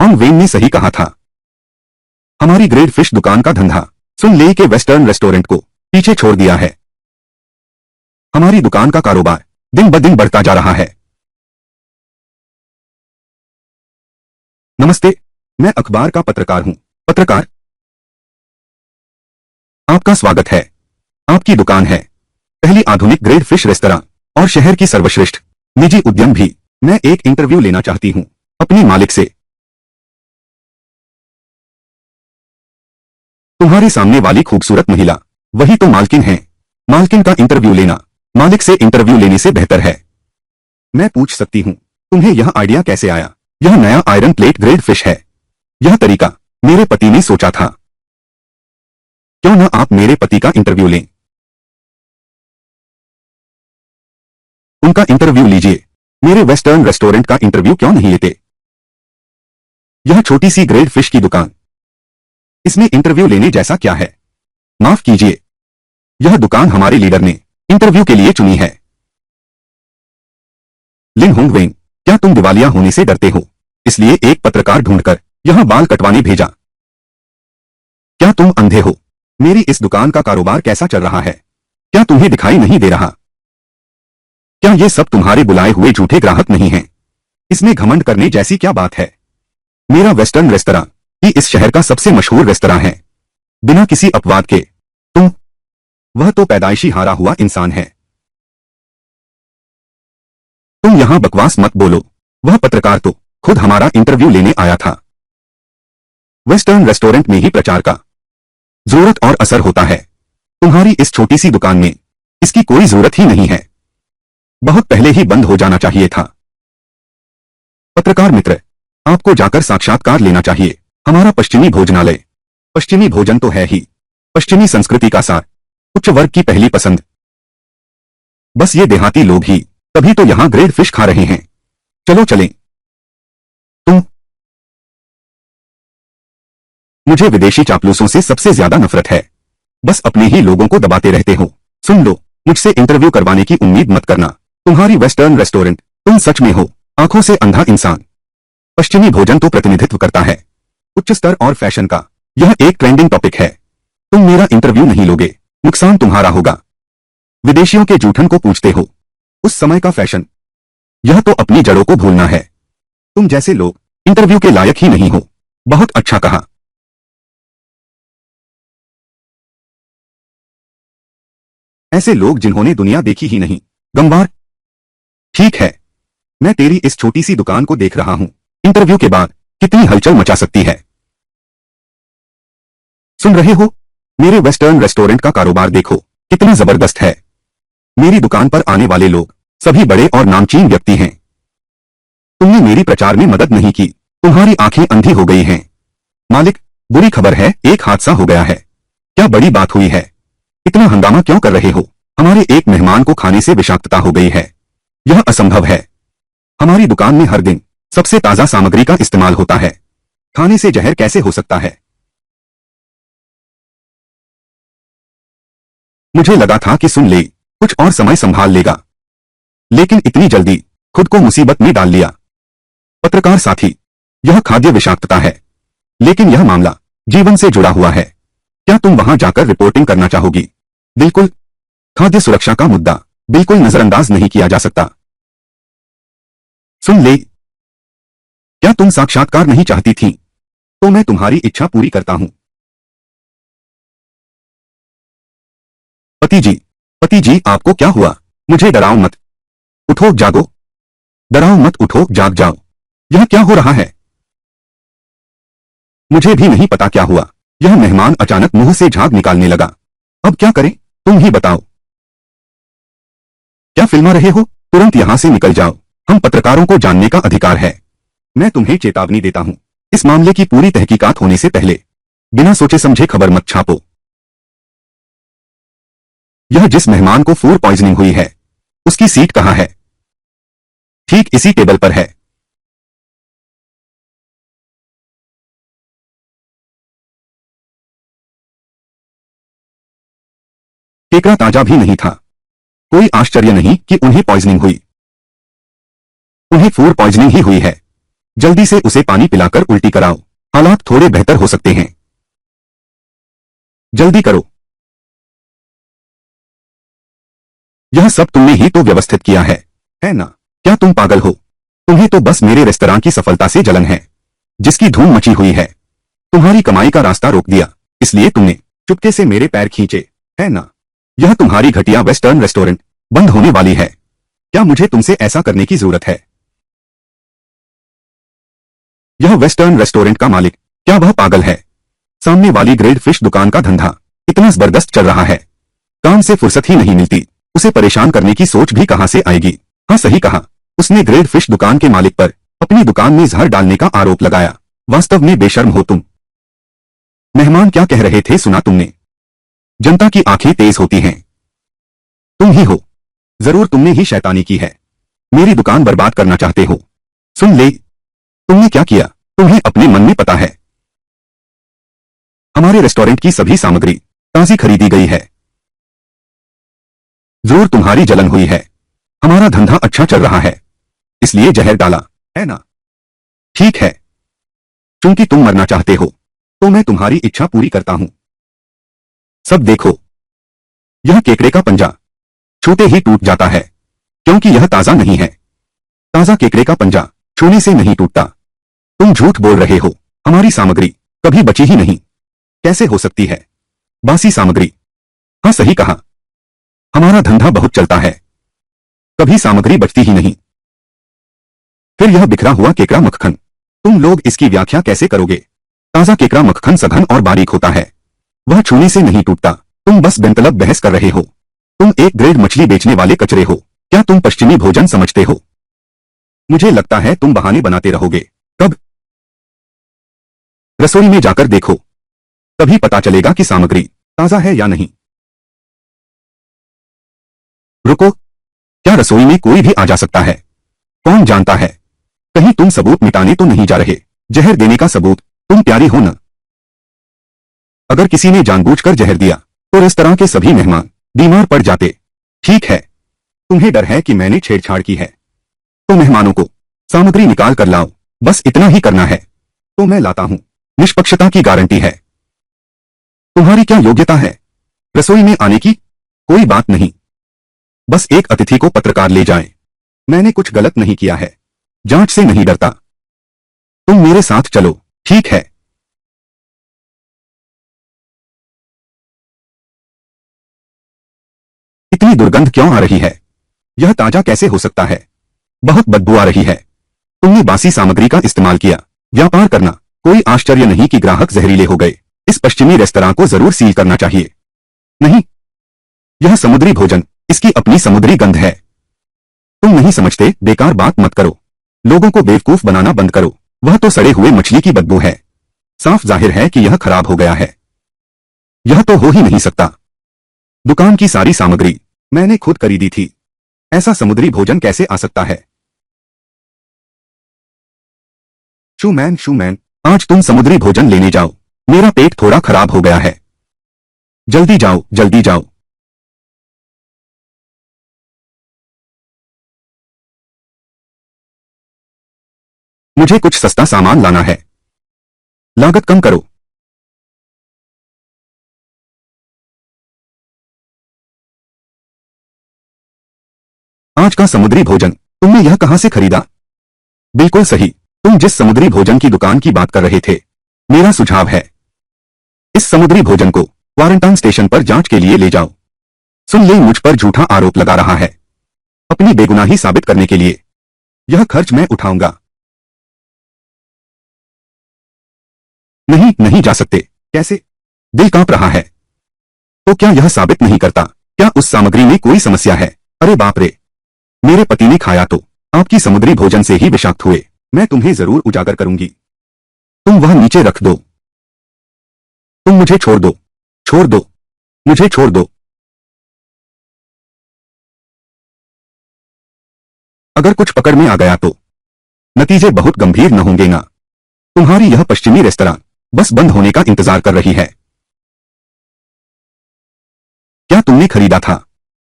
हॉन्ग वेन ने सही कहा था। हमारी ग्रेड फिश दुकान का धंधा सुन ले के वेस्टर्न रेस्टोरेंट को पीछे छोड़ दिया है। हमारी दुकान का कारोबार दिन ब दिन बढ़ता जा रहा है। नमस्ते, मैं अखबार का पत्रकार हूं। पत्रकार, आपका स्वागत है। आपकी दुकान है पहली आधुनिक ग्रेड फिश रेस्तरां और शहर की सर्वश्रेष्ठ निजी उद्यम भी। मैं एक इंटरव्यू लेना चाहती हूं अपने मालिक से। तुम्हारे सामने वाली खूबसूरत महिला वही तो मालकिन है। मालकिन का इंटरव्यू लेना मालिक से इंटरव्यू लेने से बेहतर है। मैं पूछ सकती हूं, तुम्हें यह आइडिया कैसे आया? यह नया आयरन प्लेट ग्रेड फिश है। यह तरीका मेरे पति ने सोचा था। क्यों ना आप मेरे पति का इंटरव्यू लें? उनका इंटरव्यू लीजिए। मेरे वेस्टर्न रेस्टोरेंट का इंटरव्यू क्यों नहीं लेते? यह छोटी सी ग्रेड फिश की दुकान, इसमें इंटरव्यू लेने जैसा क्या है? माफ कीजिए, यह दुकान हमारे लीडर ने इंटरव्यू के लिए चुनी है। लिन होंग वेन, क्या तुम दिवालिया होने से डरते हो, इसलिए एक पत्रकार ढूंढकर यहां बाल कटवाने भेजा? क्या तुम अंधे हो? मेरी इस दुकान का कारोबार कैसा चल रहा है, क्या तुम्हें दिखाई नहीं दे रहा? क्या ये सब तुम्हारे बुलाए हुए झूठे ग्राहक नहीं हैं? इसमें घमंड करने जैसी क्या बात है? मेरा वेस्टर्न रेस्तरां ही इस शहर का सबसे मशहूर रेस्तरां है। बिना किसी अपवाद के वह तो पैदाइशी हारा हुआ इंसान है। तुम यहां बकवास मत बोलो। वह पत्रकार तो खुद हमारा इंटरव्यू लेने आया था। वेस्टर्न रेस्टोरेंट में ही प्रचार का जरूरत और असर होता है। तुम्हारी इस छोटी सी दुकान में इसकी कोई जरूरत ही नहीं है। बहुत पहले ही बंद हो जाना चाहिए था। पत्रकार मित्र, आपको जाकर साक्षात्कार लेना चाहिए। हमारा पश्चिमी भोजनालय, पश्चिमी भोजन तो है ही पश्चिमी संस्कृति का सार, उच्च वर्ग की पहली पसंद। बस ये देहाती लोग ही तभी तो यहां ग्रेड फिश खा रहे हैं। चलो चलें। मुझे विदेशी चापलूसों से सबसे ज्यादा नफरत है। बस अपने ही लोगों को दबाते रहते हो। सुन लो, मुझसे इंटरव्यू करवाने की उम्मीद मत करना। तुम्हारी वेस्टर्न रेस्टोरेंट, तुम सच में हो आंखों से अंधा इंसान। पश्चिमी भोजन तो प्रतिनिधित्व करता है उच्च स्तर और फैशन का। यह एक ट्रेंडिंग टॉपिक है। तुम मेरा इंटरव्यू नहीं लोगे, नुकसान तुम्हारा होगा। विदेशियों के जूठन को पूछते हो, उस समय का फैशन। यह तो अपनी जड़ों को भूलना है। तुम जैसे लोग इंटरव्यू के लायक ही नहीं हो। बहुत अच्छा कहा। ऐसे लोग जिन्होंने दुनिया देखी ही नहीं। गंवार, ठीक है, मैं तेरी इस छोटी सी दुकान को देख रहा हूं। इंटरव्यू के बाद कितनी हलचल मचा सकती है। सुन रहे हो? मेरे वेस्टर्न रेस्टोरेंट का कारोबार देखो कितना जबरदस्त है। मेरी दुकान पर आने वाले लोग सभी बड़े और नामचीन व्यक्ति हैं। तुमने मेरी प्रचार में मदद नहीं की, तुम्हारी आंखें अंधी हो गई हैं। मालिक, बुरी खबर है, एक हादसा हो गया है। क्या बड़ी बात हुई है? इतना हंगामा क्यों कर रहे हो? हमारे एक मेहमान को खाने से विषाक्तता हो गई है। यह असंभव है। हमारी दुकान में हर दिन सबसे ताजा सामग्री का इस्तेमाल होता है। खाने से जहर कैसे हो सकता है? मुझे लगा था कि सुन ले, कुछ और समय संभाल लेगा, लेकिन इतनी जल्दी खुद को मुसीबत में डाल लिया। पत्रकार साथी, यह खाद्य विषाक्तता है, लेकिन यह मामला जीवन से जुड़ा हुआ है। क्या तुम वहां जाकर रिपोर्टिंग करना चाहोगी? बिल्कुल। खाद्य सुरक्षा का मुद्दा बिल्कुल नजरअंदाज नहीं किया जा सकता। सुन ले, क्या तुम साक्षात्कार नहीं चाहती थी? तो मैं तुम्हारी इच्छा पूरी करता हूं। पति जी, आपको क्या हुआ? मुझे डराओ मत। उठो जागो। डराओ मत, उठो जाग जाओ। यह क्या हो रहा है? मुझे भी नहीं पता क्या हुआ। यह मेहमान अचानक मुंह से झाग निकालने लगा। अब क्या करें? तुम ही बताओ। क्या फिल्मा रहे हो? तुरंत यहां से निकल जाओ। हम पत्रकारों को जानने का अधिकार है। मैं तुम्हें चेतावनी देता हूं, इस मामले की पूरी तहकीकात होने से पहले बिना सोचे समझे खबर मत छापो। यह जिस मेहमान को फूड पॉइजनिंग हुई है, उसकी सीट कहां है? ठीक इसी टेबल पर है। केकड़ा ताजा भी नहीं था। कोई आश्चर्य नहीं कि उन्हें पॉइजनिंग हुई। उन्हें फूड पॉइजनिंग ही हुई है। जल्दी से उसे पानी पिलाकर उल्टी कराओ, हालात थोड़े बेहतर हो सकते हैं। जल्दी करो। यह सब तुमने ही तो व्यवस्थित किया है ना? क्या तुम पागल हो? तुम्हें तो बस मेरे रेस्तरां की सफलता से जलन है, जिसकी धूम मची हुई है। तुम्हारी कमाई का रास्ता रोक दिया, इसलिए तुमने चुपके से मेरे पैर खींचे, है ना? यह तुम्हारी घटिया वेस्टर्न रेस्टोरेंट बंद होने वाली है। क्या मुझे तुमसे ऐसा करने की जरूरत है? यह वेस्टर्न रेस्टोरेंट का मालिक, क्या वह पागल है? सामने वाली ग्रिल्ड फिश दुकान का धंधा इतना जबरदस्त चल रहा है, काम से फुर्सत ही नहीं मिलती। उसे परेशान करने की सोच भी कहां से आएगी? हाँ, सही कहा, उसने ग्रिल्ड फिश दुकान के मालिक पर अपनी दुकान में जहर डालने का आरोप लगाया। वास्तव में बेशर्म हो तुम। मेहमान क्या कह रहे थे, सुना तुमने? जनता की आंखें तेज होती हैं। तुम ही हो, जरूर तुमने ही शैतानी की है, मेरी दुकान बर्बाद करना चाहते हो। सुन ले, तुमने क्या किया तुम्हें अपने मन में पता है। हमारे रेस्टोरेंट की सभी सामग्री ताजी खरीदी गई है। जरूर तुम्हारी जलन हुई है, हमारा धंधा अच्छा चल रहा है इसलिए जहर डाला, है ना? ठीक है, चूंकि तुम मरना चाहते हो तो मैं तुम्हारी इच्छा पूरी करता हूं। सब देखो, यह केकड़े का पंजा छूते ही टूट जाता है, क्योंकि यह ताजा नहीं है। ताजा केकड़े का पंजा छूने से नहीं टूटता। तुम झूठ बोल रहे हो, हमारी सामग्री कभी बची ही नहीं। कैसे हो सकती है? बासी सामग्री? हाँ, सही कहा, हमारा धंधा बहुत चलता है, कभी सामग्री बचती ही नहीं। फिर यह बिखरा हुआ केकड़ा मक्खन, तुम लोग इसकी व्याख्या कैसे करोगे? ताजा केकड़ा मक्खन सघन और बारीक होता है, वह छूने से नहीं टूटता। तुम बस बेमतलब बहस कर रहे हो। तुम एक ग्रेड मछली बेचने वाले कचरे हो। क्या तुम पश्चिमी भोजन समझते हो? मुझे लगता है तुम बहाने बनाते रहोगे। कब? रसोई में जाकर देखो, तभी पता चलेगा कि सामग्री ताजा है या नहीं। रुको, क्या रसोई में कोई भी आ जा सकता है? कौन जानता है, कहीं तुम सबूत मिटाने तो नहीं जा रहे? जहर देने का सबूत? तुम प्यारी हो ना? अगर किसी ने जानबूझकर जहर दिया तो रेस्तरां के सभी मेहमान बीमार पड़ जाते। ठीक है, तुम्हें डर है कि मैंने छेड़छाड़ की है, तो मेहमानों को सामग्री निकाल कर लाओ, बस इतना ही करना है तो मैं लाता हूं। निष्पक्षता की गारंटी है। तुम्हारी क्या योग्यता है रसोई में आने की? कोई बात नहीं, बस एक अतिथि को पत्रकार ले जाएं। मैंने कुछ गलत नहीं किया है, जांच से नहीं डरता। तुम मेरे साथ चलो, ठीक है? इतनी दुर्गंध क्यों आ रही है? यह ताजा कैसे हो सकता है? बहुत बदबू आ रही है। तुमने बासी सामग्री का इस्तेमाल किया। व्यापार करना कोई आश्चर्य नहीं कि ग्राहक जहरीले हो गए। इस पश्चिमी रेस्तरां को जरूर सील करना चाहिए। नहीं, यह समुद्री भोजन, इसकी अपनी समुद्री गंध है। तुम नहीं समझते, बेकार बात मत करो, लोगों को बेवकूफ बनाना बंद करो। वह तो सड़े हुए मछली की बदबू है, साफ जाहिर है कि यह खराब हो गया है। यह तो हो ही नहीं सकता, दुकान की सारी सामग्री मैंने खुद खरीदी थी, ऐसा समुद्री भोजन कैसे आ सकता है? शूमैन, आज तुम समुद्री भोजन लेने जाओ, मेरा पेट थोड़ा खराब हो गया है। जल्दी जाओ, जल्दी जाओ। मुझे कुछ सस्ता सामान लाना है, लागत कम करो। आज का समुद्री भोजन तुमने यह कहां से खरीदा? बिल्कुल सही, तुम जिस समुद्री भोजन की दुकान की बात कर रहे थे। मेरा सुझाव है, इस समुद्री भोजन को क्वारंटाइन स्टेशन पर जांच के लिए ले जाओ। सुन ले, मुझ पर झूठा आरोप लगा रहा है, अपनी बेगुनाही साबित करने के लिए। यह खर्च मैं उठाऊंगा। नहीं, नहीं जा सकते। कैसे? दिल कांप रहा है। तो क्या यह साबित नहीं करता क्या उस सामग्री में कोई समस्या है? अरे बाप रे, मेरे पति ने खाया तो आपकी समुद्री भोजन से ही विषाक्त हुए। मैं तुम्हें जरूर उजागर करूंगी। तुम वह नीचे रख दो। तुम मुझे छोड़ दो, छोड़ दो, मुझे छोड़ दो। अगर कुछ पकड़ में आ गया तो नतीजे बहुत गंभीर न होंगे ना? तुम्हारी यह पश्चिमी रेस्तरां बस बंद होने का इंतजार कर रही है। क्या तुमने खरीदा था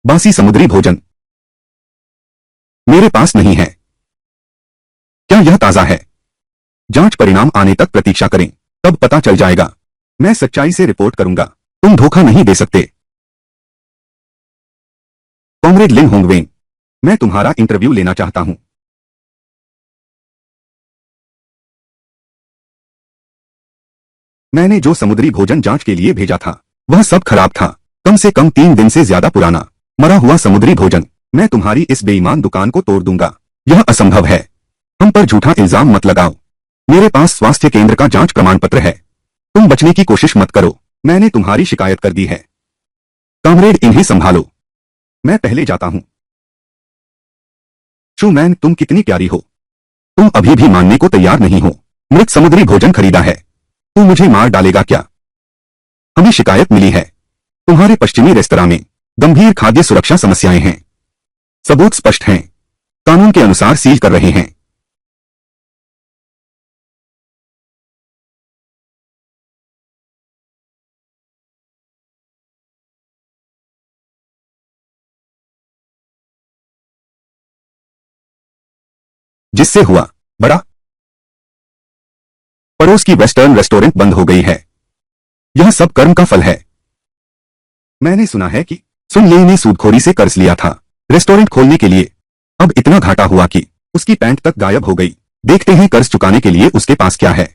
बासी समुद्री भोजन? मेरे पास नहीं है। क्या यह ताजा है? जांच परिणाम आने तक प्रतीक्षा करें, तब पता चल जाएगा। मैं सच्चाई से रिपोर्ट करूंगा। तुम धोखा नहीं दे सकते। कॉमरेड लिन होंगवेन, मैं तुम्हारा इंटरव्यू लेना चाहता हूं। मैंने जो समुद्री भोजन जांच के लिए भेजा था वह सब खराब था। कम से कम 3 दिन से ज्यादा पुराना मरा हुआ समुद्री भोजन। मैं तुम्हारी इस बेईमान दुकान को तोड़ दूंगा। यह असंभव है। हम पर झूठा इल्जाम मत लगाओ। मेरे पास स्वास्थ्य केंद्र का जांच प्रमाण पत्र है। तुम बचने की कोशिश मत करो। मैंने तुम्हारी शिकायत कर दी है। कॉमरेड, इन्हें संभालो। मैं पहले जाता हूं। शूमैन, तुम कितनी प्यारी हो। तुम अभी भी मानने को तैयार नहीं हो। मृत समुद्री भोजन खरीदा है। तू मुझे मार डालेगा क्या? हमें शिकायत मिली है। तुम्हारे पश्चिमी रेस्तरां में गंभीर खाद्य सुरक्षा समस्याएं हैं। सबूत स्पष्ट हैं। कानून के अनुसार सील कर रहे हैं। जिससे हुआ बड़ा, पड़ोस की वेस्टर्न रेस्टोरेंट बंद हो गई है। यह सब कर्म का फल है। मैंने सुना है कि सुन ये ने सूदखोरी से कर्ज लिया था रेस्टोरेंट खोलने के लिए। अब इतना घाटा हुआ कि उसकी पैंट तक गायब हो गई। देखते हैं कर्ज चुकाने के लिए उसके पास क्या है।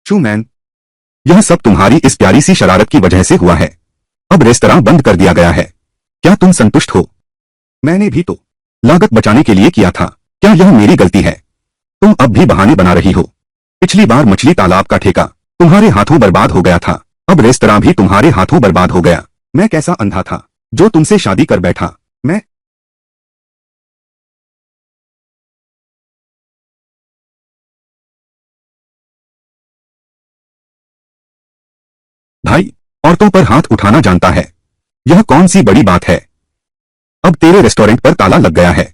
शूमैन, यह सब तुम्हारी इस प्यारी सी शरारत की वजह से हुआ है। अब रेस्तरां बंद कर दिया गया है। क्या तुम संतुष्ट हो? मैंने भी तो लागत बचाने के लिए किया था। क्या यह मेरी गलती है? तुम अब भी बहाने बना रही हो। पिछली बार मछली तालाब का ठेका तुम्हारे हाथों बर्बाद हो गया था। अब रेस्तरां भी तुम्हारे हाथों बर्बाद हो गया। मैं कैसा अंधा था जो तुमसे शादी कर बैठा। मैं भाई, औरतों पर हाथ उठाना जानता है। यह कौन सी बड़ी बात है? अब तेरे रेस्टोरेंट पर ताला लग गया है।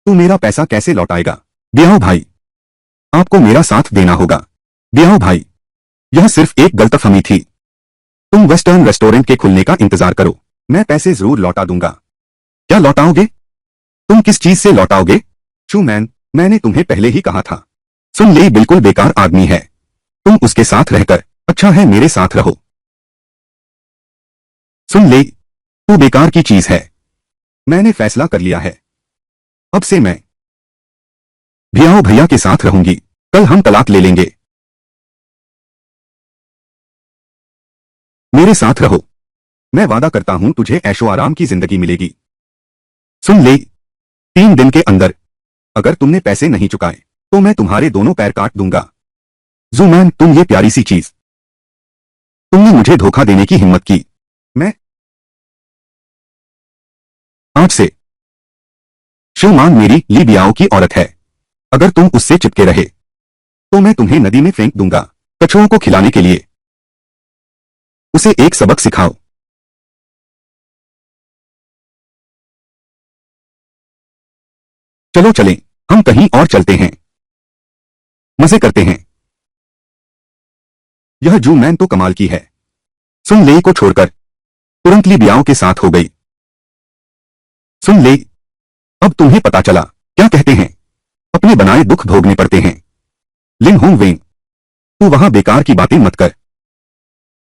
तू मेरा पैसा कैसे लौटाएगा? ब्याओ भाई, आपको मेरा साथ देना होगा। ब्याओ भाई, यह सिर्फ एक गलतफहमी थी। तुम वेस्टर्न रेस्टोरेंट के खुलने का इंतजार करो। मैं पैसे जरूर लौटा दूंगा। क्या लौटाओगे? तुम किस चीज से लौटाओगे? शूमैन, मैंने तुम्हें पहले ही कहा था। सुन ले बिल्कुल बेकार आदमी है। तुम उसके साथ रहकर अच्छा है मेरे साथ रहो। सुन ले, तू बेकार की चीज है। मैंने फैसला कर लिया है। अब से मैं भियाओ भैया के साथ रहूंगी। कल हम तलाक ले लेंगे। मेरे साथ रहो। मैं वादा करता हूं तुझे ऐशो आराम की जिंदगी मिलेगी। सुन ले, 3 दिन के अंदर अगर तुमने पैसे नहीं चुकाए तो मैं तुम्हारे दोनों पैर काट दूंगा। जूमैन, तुम ये प्यारी सी चीज, तुमने मुझे धोखा देने की हिम्मत की। मैं आज से शोमान मेरी लीबियाओं की औरत है। अगर तुम उससे चिपके रहे तो मैं तुम्हें नदी में फेंक दूंगा कछुओं को खिलाने के लिए। उसे एक सबक सिखाओ। चलो चलें, हम कहीं और चलते हैं। मजे करते हैं। यह जू मैन तो कमाल की है। सुन ले को छोड़कर तुरंत लीबियाओं के साथ हो गई। सुन ले, अब तुम्हें पता चला क्या कहते हैं, अपने बनाए दुख भोगने पड़ते हैं। लिन होंग वेंग, तू वहां बेकार की बातें मत कर।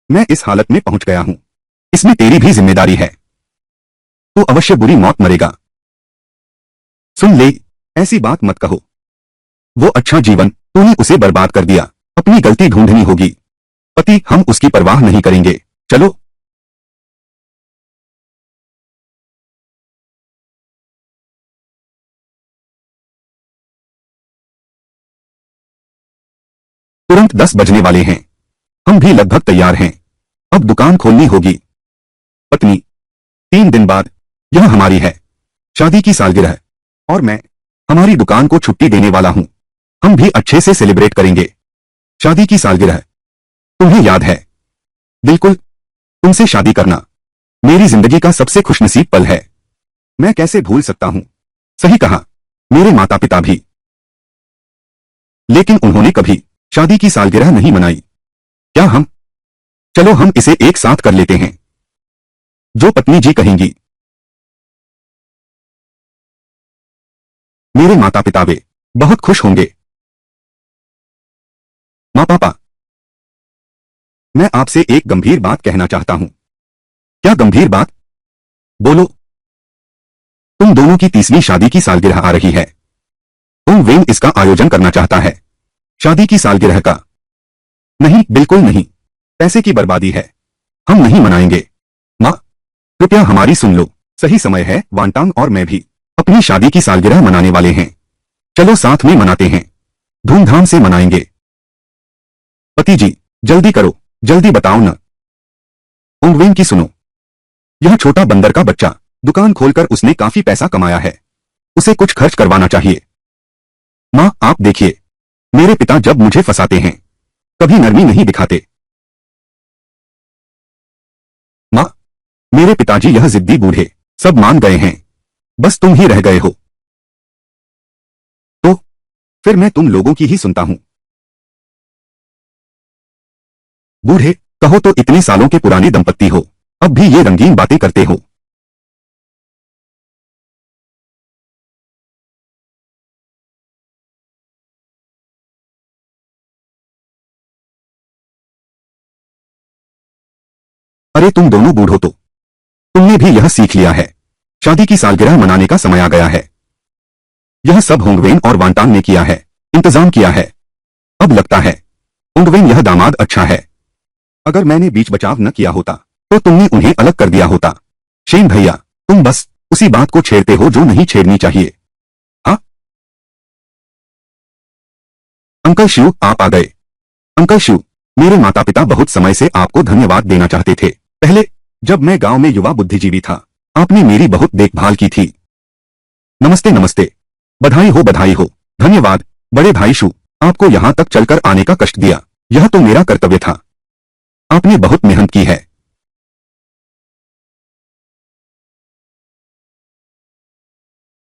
मैं इस हालत में पहुंच गया हूं, इसमें तेरी भी जिम्मेदारी है। तू अवश्य बुरी मौत मरेगा। सुन ले, ऐसी बात मत कहो। वो अच्छा जीवन तूने उसे बर्बाद कर दिया। अपनी गलती ढूंढनी होगी। पति, हम उसकी परवाह नहीं करेंगे। चलो। तुरंत 10 बजने वाले हैं। हम भी लगभग तैयार हैं। अब दुकान खोलनी होगी। पत्नी, 3 दिन बाद यह हमारी है शादी की सालगिरह, और मैं हमारी दुकान को छुट्टी देने वाला हूं। हम भी अच्छे से सेलिब्रेट करेंगे। शादी की सालगिरह, तुम्हें याद है? बिल्कुल, तुमसे शादी करना मेरी जिंदगी का सबसे खुशनसीब पल है। मैं कैसे भूल सकता हूं? सही कहा, मेरे माता पिता भी। लेकिन उन्होंने कभी शादी की सालगिरह नहीं मनाई। क्या हम? चलो हम इसे एक साथ कर लेते हैं। जो पत्नी जी कहेंगी। मेरे माता पिता वे बहुत खुश होंगे। माँ पापा, मैं आपसे एक गंभीर बात कहना चाहता हूं। क्या गंभीर बात? बोलो। तुम दोनों की 30वीं शादी की सालगिरह आ रही है। ओंग वेन इसका आयोजन करना चाहता है। शादी की सालगिरह का? नहीं, बिल्कुल नहीं। पैसे की बर्बादी है। हम नहीं मनाएंगे। माँ, कृपया हमारी सुन लो। सही समय है, वांटांग और मैं भी अपनी शादी की सालगिरह मनाने वाले हैं। चलो साथ में मनाते हैं। धूमधाम से मनाएंगे। पति जी, जल्दी करो, जल्दी बताओ न। ओंगवेन की सुनो। यह छोटा बंदर का बच्चा, दुकान खोलकर उसने काफी पैसा कमाया है। उसे कुछ खर्च करवाना चाहिए। माँ, आप देखिए, मेरे पिता जब मुझे फंसाते हैं, कभी नरमी नहीं दिखाते। माँ, मेरे पिताजी यह जिद्दी बूढ़े सब मान गए हैं। बस तुम ही रह गए हो। तो फिर मैं तुम लोगों की ही सुनता हूं। बूढ़े कहो तो इतने सालों के पुराने दंपत्ति हो, अब भी ये रंगीन बातें करते हो। अरे तुम दोनों बूढ़ो तो तुमने भी यह सीख लिया है। शादी की सालगिरह मनाने का समय आ गया है। यह सब होंगवेन और वांटांग ने किया है, इंतजाम किया है। अब लगता है होंगवेन यह दामाद अच्छा है। अगर मैंने बीच बचाव न किया होता तो तुमने उन्हें अलग कर दिया होता। शेन भैया, तुम बस उसी बात को छेड़ते हो जो नहीं छेड़नी चाहिए। हाँ, अंकल शिव, आप आ गए। अंकल शिव, मेरे माता पिता बहुत समय से आपको धन्यवाद देना चाहते थे। पहले जब मैं गांव में युवा बुद्धिजीवी था, आपने मेरी बहुत देखभाल की थी। नमस्ते नमस्ते। बधाई हो बधाई हो। धन्यवाद बड़े भाई शू, आपको यहां तक चलकर आने का कष्ट दिया। यह तो मेरा कर्तव्य था। आपने बहुत मेहनत की है।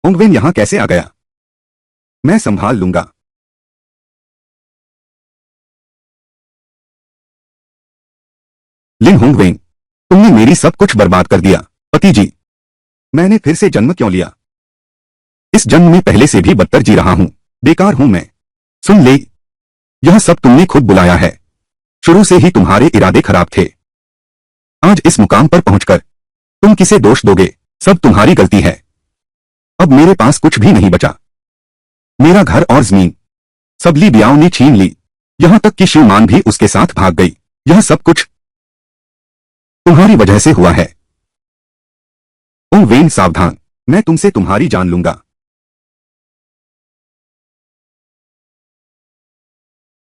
होंगवेन यहां कैसे आ गया? मैं संभाल लूंगा। लिन होंगवेन, तुमने मेरी सब कुछ बर्बाद कर दिया। पति जी, मैंने फिर से जन्म क्यों लिया? इस जन्म में पहले से भी बदतर जी रहा हूं। बेकार हूं मैं। सुन ले, यह सब तुमने खुद बुलाया है। शुरू से ही तुम्हारे इरादे खराब थे। आज इस मुकाम पर पहुंचकर तुम किसे दोष दोगे? सब तुम्हारी गलती है। अब मेरे पास कुछ भी नहीं बचा। मेरा घर और जमीन सब लीबियाओं ने छीन ली। यहां तक कि शिवमान भी उसके साथ भाग गई। यह सब कुछ तुम्हारी वजह से हुआ है। ओंग वेन सावधान, मैं तुमसे तुम्हारी जान लूंगा।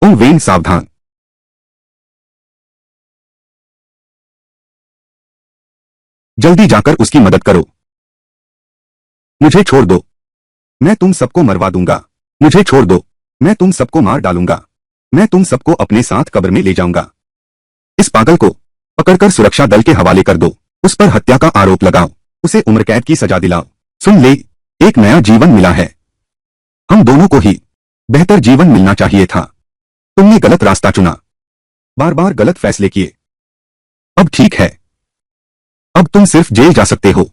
ओंग वेन सावधान। जल्दी जाकर उसकी मदद करो। मुझे छोड़ दो, मैं तुम सबको मरवा दूंगा। मुझे छोड़ दो, मैं तुम सबको मार डालूंगा। मैं तुम सबको अपने साथ कब्र में ले जाऊंगा। इस पागल को पकड़कर सुरक्षा दल के हवाले कर दो। उस पर हत्या का आरोप लगाओ। उसे उम्र कैद की सजा दिलाओ। सुन ले, एक नया जीवन मिला है। हम दोनों को ही बेहतर जीवन मिलना चाहिए था। तुमने गलत रास्ता चुना, बार बार गलत फैसले किए। अब ठीक है। अब तुम सिर्फ जेल जा सकते हो।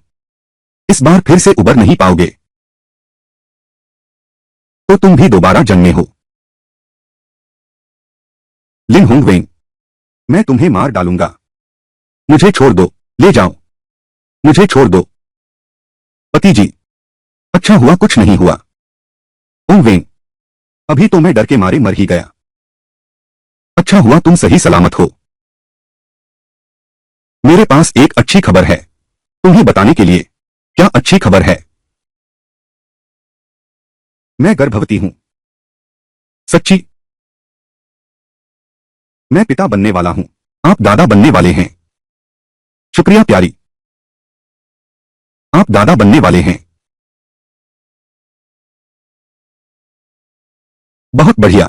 इस बार फिर से उबर नहीं पाओगे तो तुम भी दोबारा जन्मे हो। लिन होंगवेन, मैं तुम्हें मार डालूंगा। मुझे छोड़ दो, ले जाओ। मुझे छोड़ दो। पति जी, अच्छा हुआ कुछ नहीं हुआ। होंगवेन, अभी तो मैं डर के मारे मर ही गया। अच्छा हुआ तुम सही सलामत हो। मेरे पास एक अच्छी खबर है तुम्हें बताने के लिए। क्या अच्छी खबर है? मैं गर्भवती हूं। सच्ची? मैं पिता बनने वाला हूं। आप दादा बनने वाले हैं। शुक्रिया प्यारी, आप दादा बनने वाले हैं। बहुत बढ़िया।